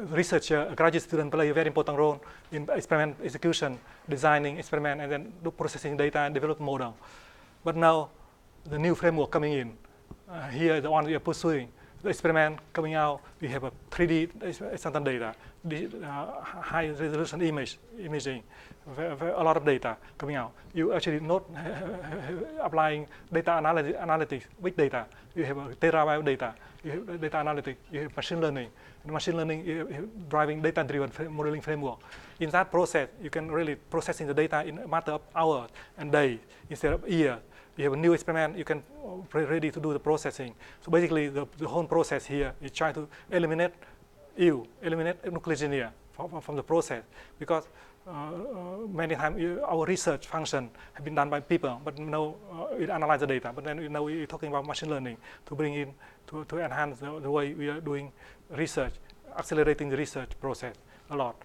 researcher, a graduate student play a very important role in experiment execution, designing experiment, and then processing data and develop model. But now the new framework coming in, here is the one we are pursuing. The experiment coming out, we have a 3D certain data, high resolution imaging, a lot of data coming out. You actually not applying data analytics, big data. You have a terabyte of data. You have data analytics. You have machine learning. And machine learning is driving data-driven modeling framework. In that process, you can really processing the data in a matter of hours and days instead of years. You have a new experiment, you can ready to do the processing. So basically, the whole process here is trying to eliminate nuclear engineer from the process, because many times our research function have been done by people, but now we analyze the data. But then now we're talking about machine learning to bring in to enhance the way we are doing research, accelerating the research process a lot.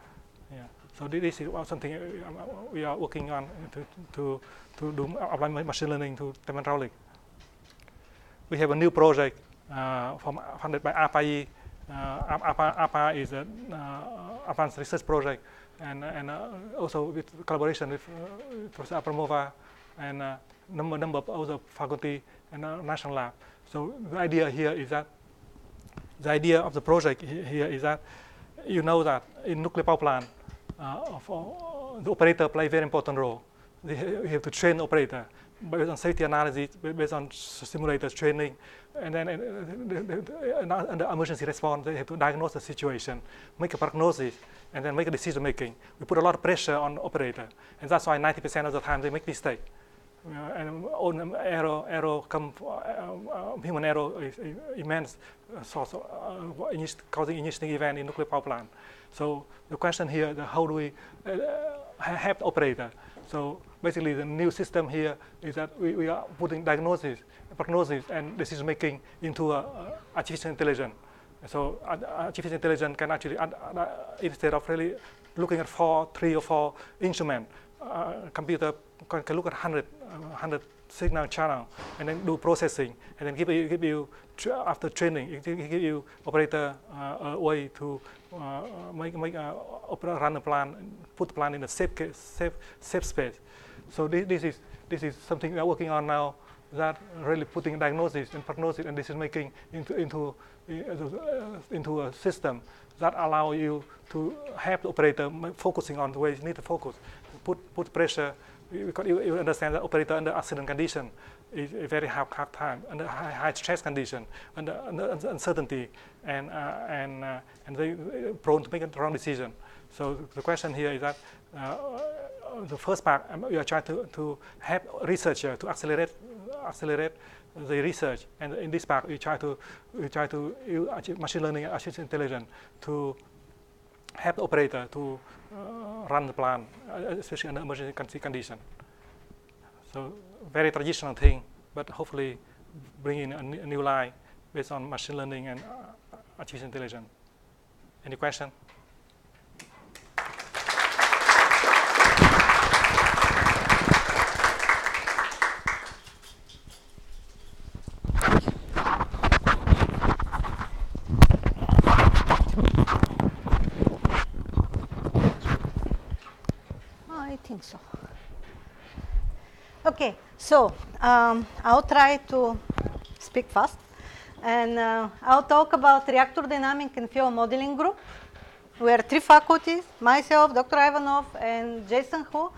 Yeah. So this is something we are working on to do apply machine learning to thermal hydraulic. We have a new project funded by APA. APA is an advanced research project, and also with collaboration with Professor Avramova and number of other faculty and national lab. So the idea here is that the idea of the project here is that you know that in nuclear power plant, the operator play a very important role. You have to train the operator based on safety analysis, based on simulators training, and then under emergency response, they have to diagnose the situation, make a prognosis, and then make a decision making. We put a lot of pressure on the operator, and that's why 90% of the time they make mistake. And error come, human error is immense source of causing ignition event in nuclear power plant. So the question here is how do we help the operator? So basically the new system here is that we are putting diagnosis, prognosis, and decision making into artificial intelligence. So artificial intelligence can actually, instead of really looking at 3 or 4 instruments, computer can look at 100 signal channel and then do processing, and then give you after training, it give you operator a way to run the plant, put the plant in a safe space. So this is something we are working on now, that really putting diagnosis and prognosis and decision making into a system that allow you to have the operator focusing on the way you need to focus, put pressure. Because you understand that operator under accident condition is a very hard time, under high stress condition, under uncertainty, and they prone to make a wrong decision. So the question here is that the first part we are trying to help researcher to accelerate the research, and in this part we try to use machine learning and artificial intelligence to help the operator to run the plant, especially under emergency condition. So very traditional thing, but hopefully bringing a new line based on machine learning and artificial intelligence. Any question? so. Okay, so I'll try to speak fast. And I'll talk about reactor dynamic and fuel modeling group. We are 3 faculties, myself, Dr. Ivanov, and Jason Hu.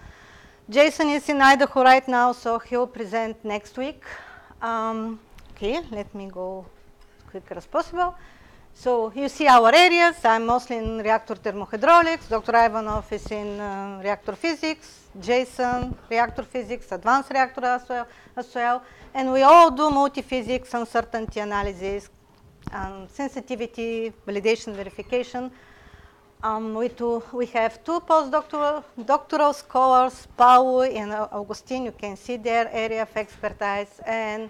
Jason is in Idaho right now, so he'll present next week. Okay, let me go quicker as possible. So you see our areas. I'm mostly in reactor thermohydraulics. Dr. Ivanov is in reactor physics. Jason, reactor physics, advanced reactor as well. And we all do multi-physics, uncertainty analysis, sensitivity, validation, verification. We have 2 postdoctoral scholars, Paul and Augustine. You can see their area of expertise. And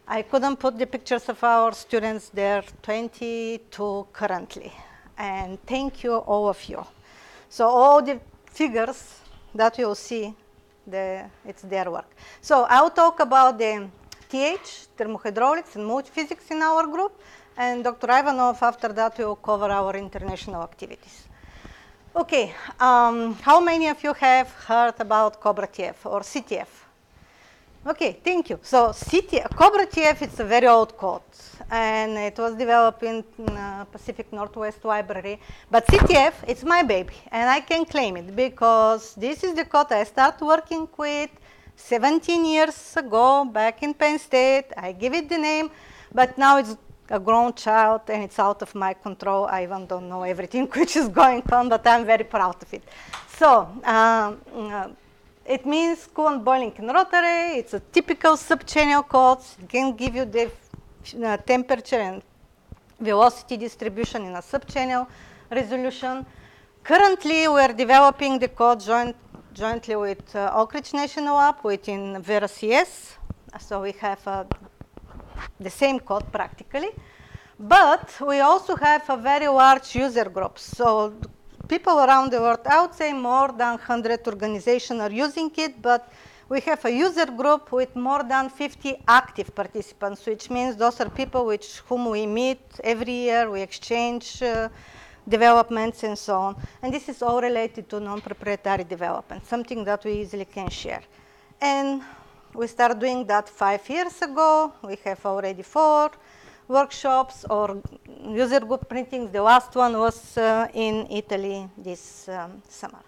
I couldn't put the pictures of our students there, 22 currently. And thank you, all of you. So all the figures that you'll see, it's their work. So I'll talk about the TH, thermohydraulics and multiphysics in our group. And Dr. Ivanov, after that, will cover our international activities. Okay, how many of you have heard about Cobra TF or CTF? Okay, thank you. So Cobra TF is a very old code, and it was developed in Pacific Northwest Library. But CTF, it's my baby, and I can claim it because this is the code I started working with 17 years ago back in Penn State. I give it the name, but now it's a grown child and it's out of my control. I even don't know everything which is going on, but I'm very proud of it. So it means coolant boiling in rotary. It's a typical sub-channel code. It can give you the temperature and velocity distribution in a sub-channel resolution. Currently, we're developing the code jointly with Oak Ridge National Lab within Vera CS. So we have the same code practically. But we also have a very large user group. So people around the world, I would say more than 100 organizations are using it, but we have a user group with more than 50 active participants, which means those are people with whom we meet every year, we exchange developments and so on. And this is all related to non-proprietary development, something that we easily can share. And we started doing that 5 years ago. We have already 4 workshops or user group printings. The last one was in Italy this summer.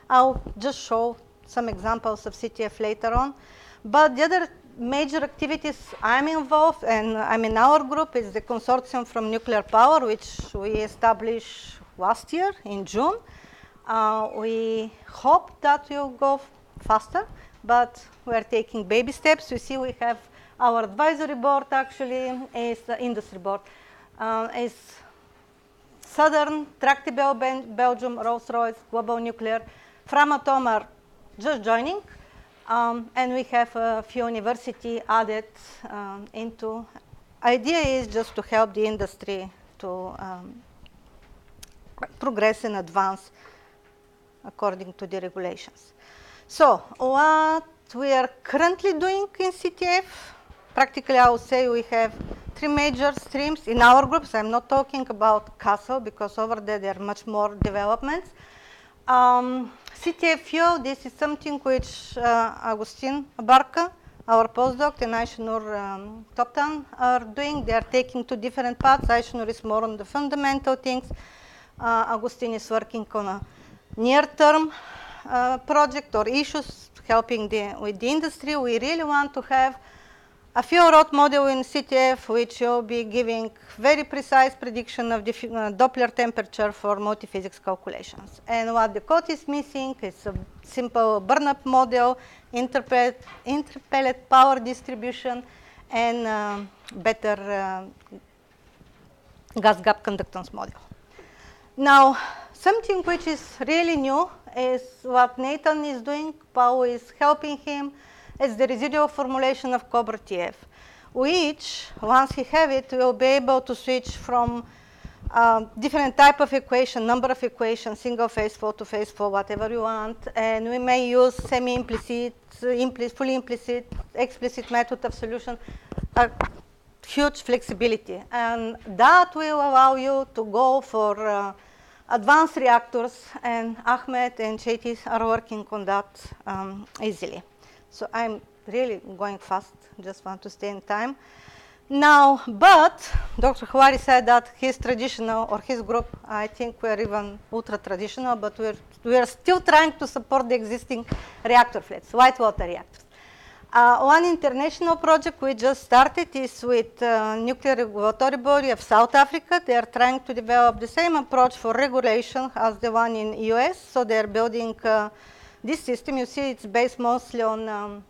I'll just show some examples of CTF later on. But the other major activities I'm involved, and I'm in our group, is the consortium from nuclear power, which we established last year in June. We hope that will go faster, but we're taking baby steps. You see we have our advisory board actually is the industry board. Is Southern, Tractable Belgium, Rolls-Royce, Global Nuclear, Framatome are just joining. And we have a few universities added into. Idea is just to help the industry to progress and advance according to the regulations. So what we are currently doing in CTF, practically I would say we have 3 major streams in our groups. I'm not talking about Castle because over there are much more developments. CTF fuel, this is something which Agustin Abarca, our postdoc, and Aishanur Toptan are doing. They are taking 2 different paths. Aishanur is more on the fundamental things. Agustin is working on a near-term project or issues, helping with the industry. We really want to have a fuel rod model in CTF, which will be giving very precise prediction of the Doppler temperature for multi-physics calculations. And what the code is missing is a simple burn-up model, interpellet power distribution, and better gas gap conductance model. Now, something which is really new is what Nathan is doing. Paul is helping him. It's the residual formulation of Cobra TF, which, once we have it, we'll be able to switch from different type of equation, number of equations, single phase flow to phase flow, whatever you want. And we may use semi-implicit, fully implicit, explicit method of solution, huge flexibility. And that will allow you to go for advanced reactors, and Ahmed and Cheti are working on that easily. So I'm really going fast, just want to stay in time. Now, but Dr. Hawari said that his traditional, or his group, I think we're even ultra-traditional, but we're still trying to support the existing reactor fleets, white water reactors. One international project we just started is with Nuclear Regulatory Body of South Africa. They are trying to develop the same approach for regulation as the one in US. So they're building this system. You see it's based mostly on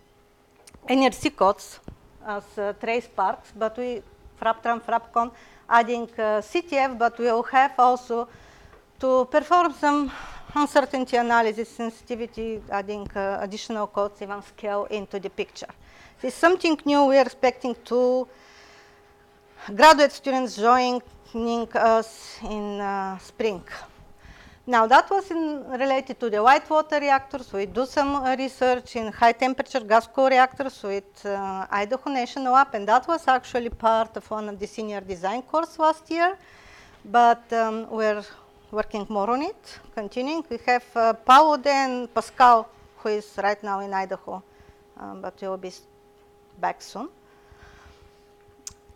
NRC codes as trace parks, but we, FRAPTRAN, FRAPCON, adding CTF, but we will have also to perform some uncertainty analysis, sensitivity, adding additional codes, even scale into the picture. This is something new. We are expecting to graduate students joining us in spring. Now that was related to the white water reactors. We do some research in high temperature gas core reactors with Idaho National Lab, and that was actually part of one of the senior design course last year. But we're working more on it, continuing. We have Paolo and Pascal, who is right now in Idaho, but he will be back soon.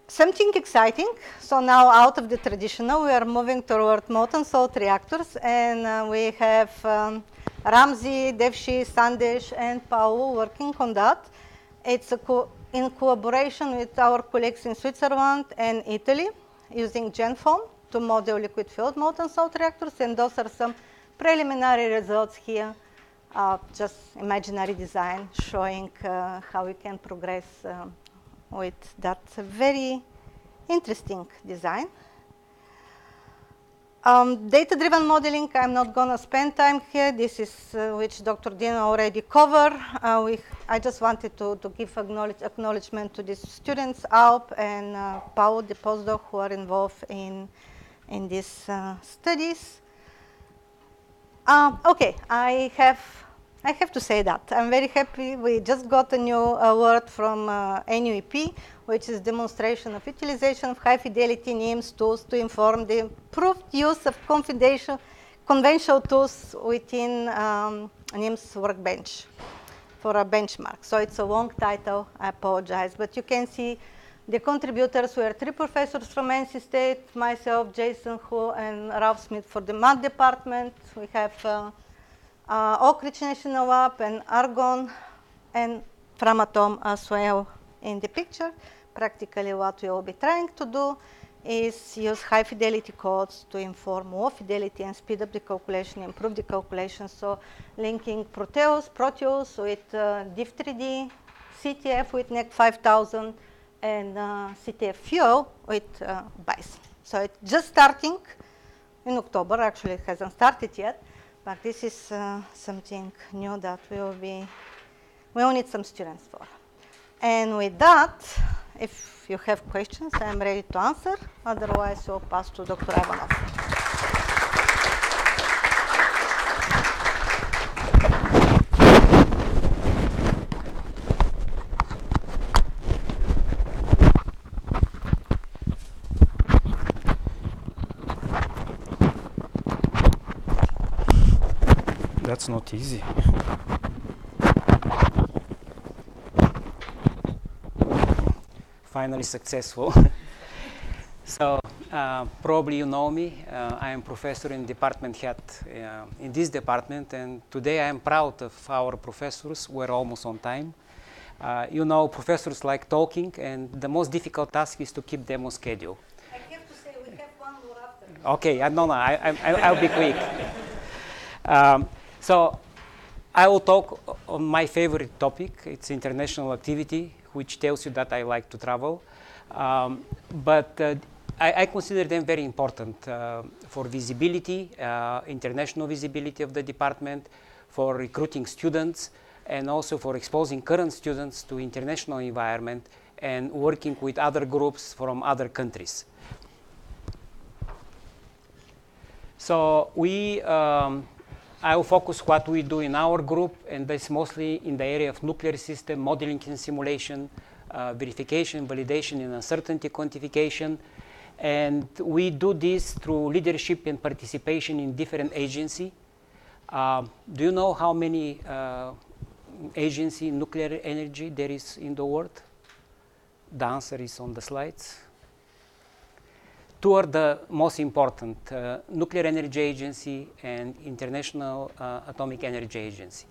Something exciting. So now out of the traditional, we are moving toward molten salt reactors, and we have Ramzi, Devshi, Sandesh, and Paolo working on that. It's in collaboration with our colleagues in Switzerland and Italy, using GenFoam to model liquid filled molten salt reactors, and those are some preliminary results here, just imaginary design showing how we can progress with that very interesting design. Data-driven modeling, I'm not going to spend time here. This is which Dr. Dinh already covered. I just wanted to give acknowledgement to the students, Alp and Paul, the postdoc, who are involved in these studies. Okay, I have to say that I'm very happy. We just got a new award from NUEP, which is demonstration of utilization of high fidelity NIMS tools to inform the improved use of conventional tools within NIMS workbench for a benchmark. So it's a long title, I apologize, but you can see the contributors were 3 professors from NC State, myself, Jason Hu, and Ralph Smith for the math department. We have Oak Ridge National Lab and Argonne and Framatome as well in the picture. Practically what we will be trying to do is use high fidelity codes to inform low fidelity and speed up the calculation, improve the calculation. So linking Proteus with diff3D, CTF with NEC 5000, and CTF Fuel with BICE. So it's just starting in October. Actually, it hasn't started yet. But this is something new that we will need some students for. And with that, if you have questions, I'm ready to answer. Otherwise, we'll pass to Dr. Ivanov. That's not easy. Finally successful. So probably you know me. I am professor in department head in this department, and today I am proud of our professors. We're almost on time. You know, professors like talking, and the most difficult task is to keep them on schedule. I have to say we have one more after. Okay, I'll be quick. So I will talk on my favorite topic. It's international activity, which tells you that I like to travel. But I consider them very important for visibility, international visibility of the department, for recruiting students, and also for exposing current students to international environment and working with other groups from other countries. So I will focus what we do in our group, and that's mostly in the area of nuclear system modeling and simulation, verification, validation, and uncertainty quantification. And we do this through leadership and participation in different agencies. Do you know how many agencies in nuclear energy there is in the world? The answer is on the slides. Two are the most important, Nuclear Energy Agency and International Atomic Energy Agency.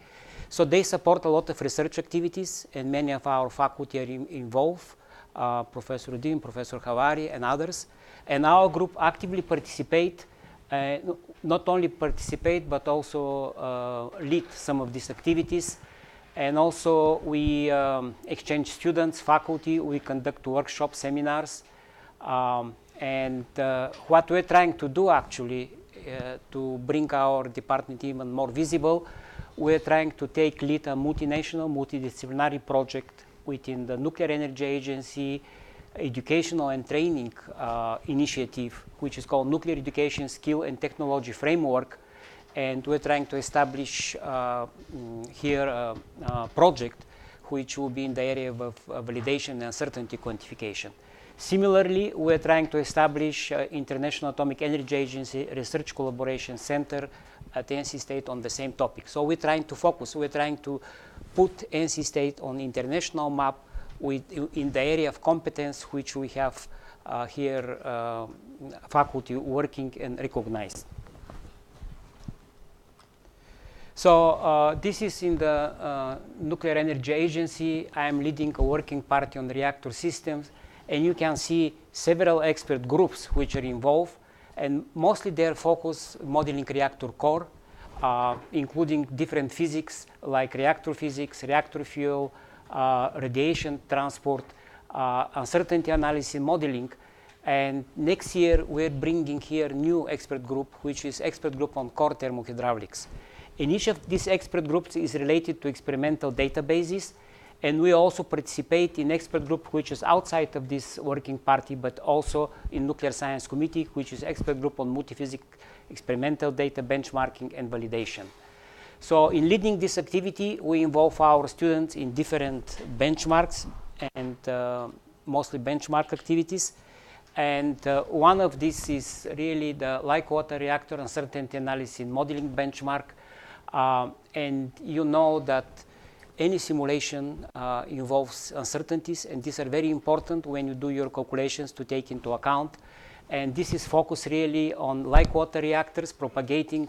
So they support a lot of research activities, and many of our faculty are involved, Professor Dinh, Professor Hawari, and others. And our group actively participate, not only participate, but also lead some of these activities. And also we exchange students, faculty, we conduct workshops, seminars. And what we're trying to do actually to bring our department even more visible, we're trying to take lead a multinational, multidisciplinary project within the Nuclear Energy Agency educational and training initiative, which is called Nuclear Education Skill and Technology Framework. And we're trying to establish here a project which will be in the area of validation and uncertainty quantification. Similarly, we're trying to establish International Atomic Energy Agency Research Collaboration Center at NC State on the same topic. So we're trying to focus, we're trying to put NC State on international map in the area of competence which we have here faculty working and recognized. So this is in the Nuclear Energy Agency. I am leading a working party on reactor systems. And you can see several expert groups which are involved, and mostly their focus modeling reactor core, including different physics like reactor physics, reactor fuel, radiation transport, uncertainty analysis modeling. And next year we're bringing here new expert group, which is expert group on core thermohydraulics. And each of these expert groups is related to experimental databases. And we also participate in expert group which is outside of this working party, but also in Nuclear Science Committee, which is expert group on multiphysics, experimental data benchmarking and validation. So in leading this activity, we involve our students in different benchmarks and mostly benchmark activities. And one of these is really the light water reactor uncertainty analysis and modeling benchmark. And you know that any simulation involves uncertainties, and these are very important when you do your calculations to take into account. And this is focused really on light water reactors, propagating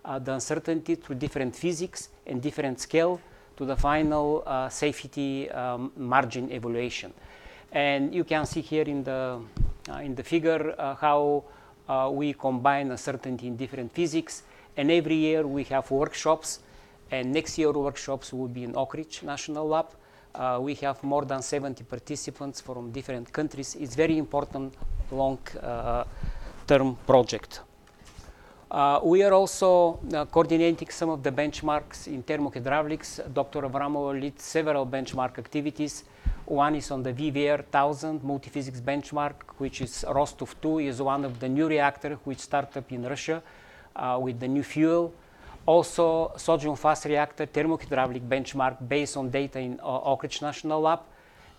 the uncertainty through different physics and different scale to the final safety margin evaluation. And you can see here in the figure how we combine uncertainty in different physics. And every year we have workshops. And next year workshops will be in Oak Ridge National Lab. We have more than 70 participants from different countries. It's very important long-term project. We are also coordinating some of the benchmarks in thermohydraulics. Dr. Avramova leads several benchmark activities. One is on the VVR 1000 multiphysics benchmark, which is Rostov 2 is one of the new reactors which started up in Russia with the new fuel. Also, sodium fast reactor thermohydraulic benchmark based on data in Oak Ridge National Lab.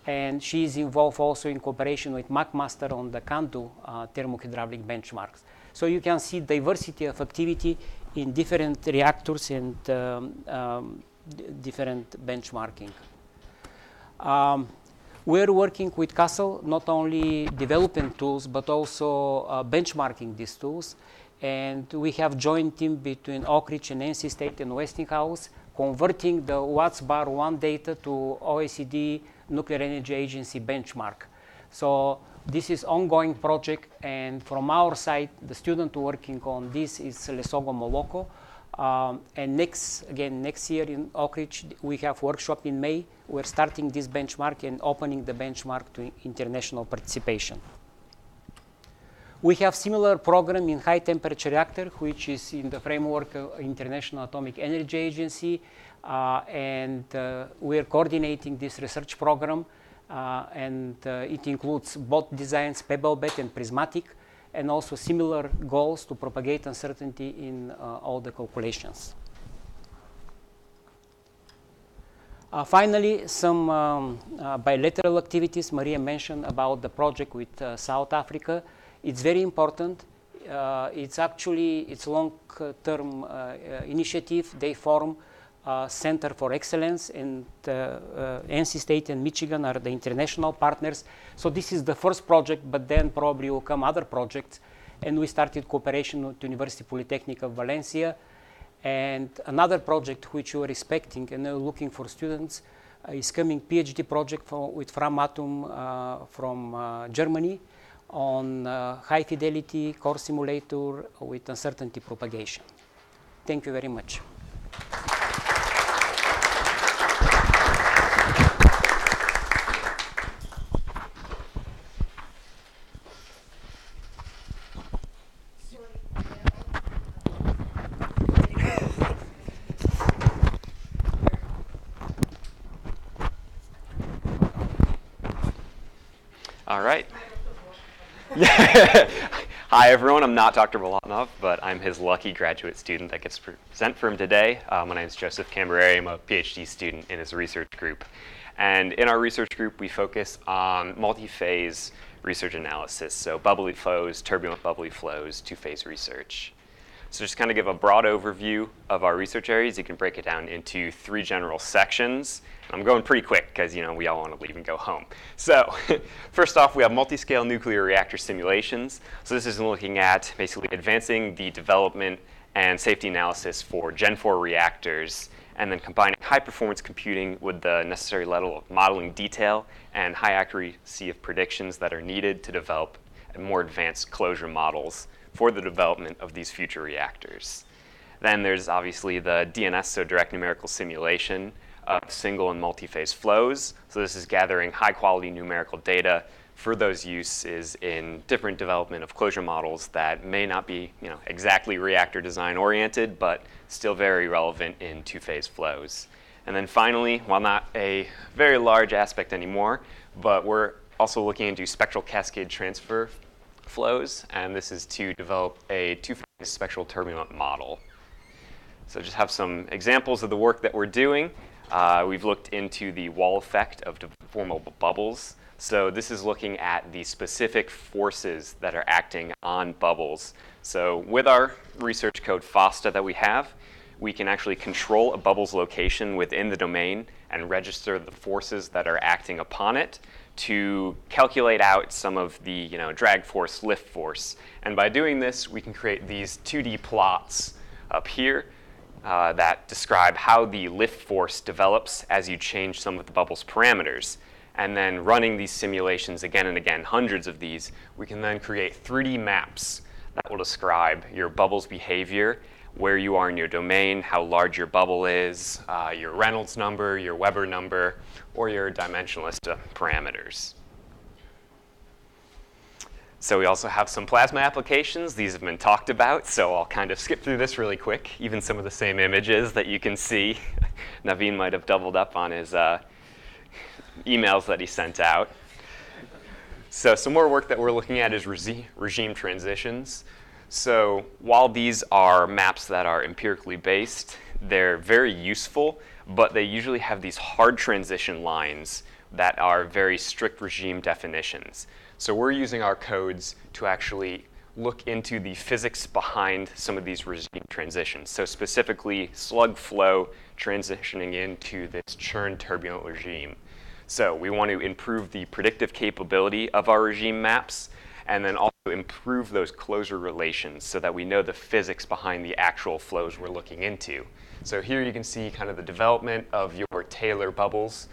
And she is involved also in cooperation with McMaster on the CANDU thermohydraulic benchmarks. So you can see diversity of activity in different reactors and different benchmarking. We're working with Castle, not only developing tools, but also benchmarking these tools. And we have joint team between Oak Ridge and NC State and Westinghouse, converting the Watts Bar 1 data to OECD Nuclear Energy Agency benchmark. So this is ongoing project, and from our side, the student working on this is Lesogo Moloko. And next year in Oak Ridge, we have workshop in May. We're starting this benchmark and opening the benchmark to international participation. We have similar program in high temperature reactor, which is in the framework of International Atomic Energy Agency. And we're coordinating this research program. And it includes both designs, pebble bed and prismatic, and also similar goals to propagate uncertainty in all the calculations. Finally, some bilateral activities. Maria mentioned about the project with South Africa. It's very important. It's a long-term initiative. They form Center for Excellence, and NC State and Michigan are the international partners. So this is the first project, but then probably will come other projects. And we started cooperation with University Polytechnic of Valencia. And another project which we are expecting and looking for students is coming PhD project with Framatum from Germany on high fidelity core simulator with uncertainty propagation. Thank you very much. All right. Hi, everyone. I'm not Dr. Bolotnov, but I'm his lucky graduate student that gets to present for him today. My name is Joseph Gammaray. I'm a PhD student in his research group. And in our research group, we focus on multi-phase research analysis, so bubbly flows, turbulent bubbly flows, two-phase research. So just kind of give a broad overview of our research areas. You can break it down into 3 general sections. I'm going pretty quick because, you know, we all want to leave and go home. So first off, we have multi-scale nuclear reactor simulations. So this is looking at basically advancing the development and safety analysis for Gen 4 reactors, and then combining high-performance computing with the necessary level of modeling detail and high accuracy of predictions that are needed to develop more advanced closure models for the development of these future reactors. Then there's obviously the DNS, so direct numerical simulation of single and multi-phase flows. So this is gathering high-quality numerical data for those uses in different development of closure models that may not be, you know, exactly reactor design oriented, but still very relevant in two-phase flows. And then finally, while not a very large aspect anymore, but we're also looking into spectral cascade transfer flows, and this is to develop a two-phase spectral turbulent model. So just have some examples of the work that we're doing. We've looked into the wall effect of deformable bubbles. So this is looking at the specific forces that are acting on bubbles. So with our research code FOSTA that we have, we can actually control a bubble's location within the domain and register the forces that are acting upon it to calculate out some of the, you know, drag force, lift force. And by doing this, we can create these 2D plots up here that describe how the lift force develops as you change some of the bubble's parameters. And then running these simulations again and again, hundreds of these, we can then create 3D maps that will describe your bubble's behavior, where you are in your domain, how large your bubble is, your Reynolds number, your Weber number, or your dimensionless parameters. So we also have some plasma applications. These have been talked about, so I'll kind of skip through this really quick. Even some of the same images that you can see. Naveen might have doubled up on his emails that he sent out. So some more work that we're looking at is regime transitions. So while these are maps that are empirically based, they're very useful, but they usually have these hard transition lines that are very strict regime definitions. So we're using our codes to actually look into the physics behind some of these regime transitions. So specifically, slug flow transitioning into this churn turbulent regime. So we want to improve the predictive capability of our regime maps, and then also improve those closure relations so that we know the physics behind the actual flows we're looking into. So here you can see kind of the development of your Taylor bubbles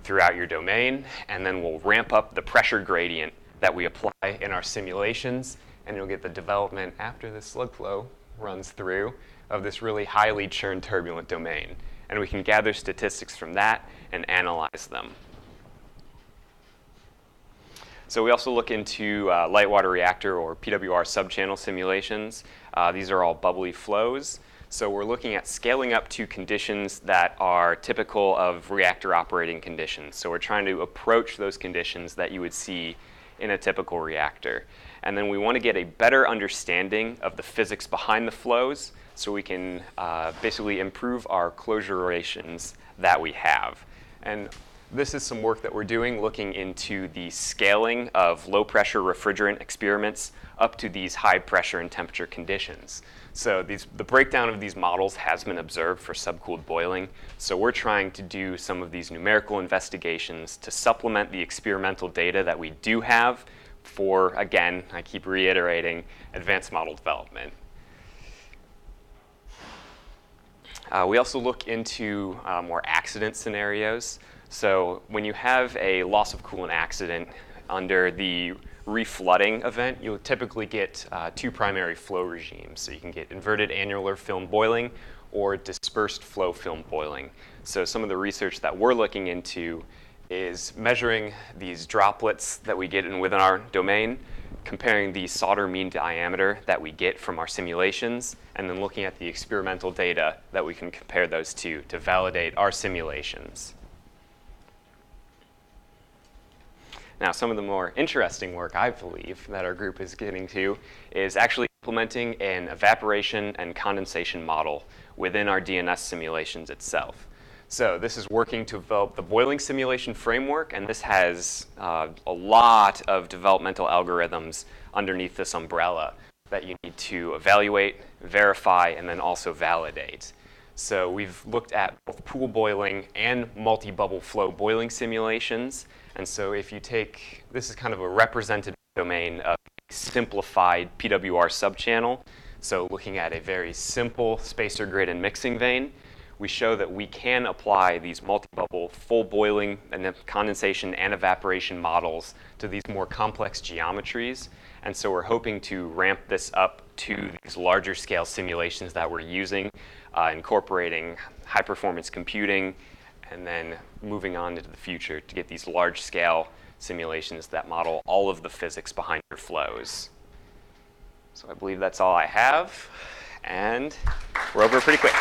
throughout your domain, and then we'll ramp up the pressure gradient that we apply in our simulations, and you'll get the development after the slug flow runs through of this really highly churned turbulent domain. And we can gather statistics from that and analyze them. So we also look into light water reactor or PWR subchannel simulations. These are all bubbly flows. So we're looking at scaling up to conditions that are typical of reactor operating conditions. So we're trying to approach those conditions that you would see in a typical reactor. And then we want to get a better understanding of the physics behind the flows so we can basically improve our closure relations that we have. And this is some work that we're doing looking into the scaling of low pressure refrigerant experiments up to these high pressure and temperature conditions. So the breakdown of these models has been observed for subcooled boiling. So we're trying to do some of these numerical investigations to supplement the experimental data that we do have for, again, I keep reiterating, advanced model development. We also look into more accident scenarios. So when you have a loss of coolant accident under the reflooding event, you'll typically get two primary flow regimes. So you can get inverted annular film boiling or dispersed flow film boiling. So some of the research that we're looking into is measuring these droplets that we get within our domain, comparing the solder mean diameter that we get from our simulations, and then looking at the experimental data that we can compare those to validate our simulations. Now, some of the more interesting work, I believe, that our group is getting to is actually implementing an evaporation and condensation model within our DNS simulations itself. So this is working to develop the boiling simulation framework, and this has a lot of developmental algorithms underneath this umbrella that you need to evaluate, verify, and then also validate. So we've looked at both pool boiling and multi-bubble flow boiling simulations. And so if you take, this is kind of a representative domain of a simplified PWR subchannel. So looking at a very simple spacer grid and mixing vane, we show that we can apply these multi-bubble full boiling and then condensation and evaporation models to these more complex geometries. And so we're hoping to ramp this up to these larger scale simulations that we're using, incorporating high performance computing, and then moving on into the future to get these large scale simulations that model all of the physics behind your flows. So I believe that's all I have, and we're over pretty quick.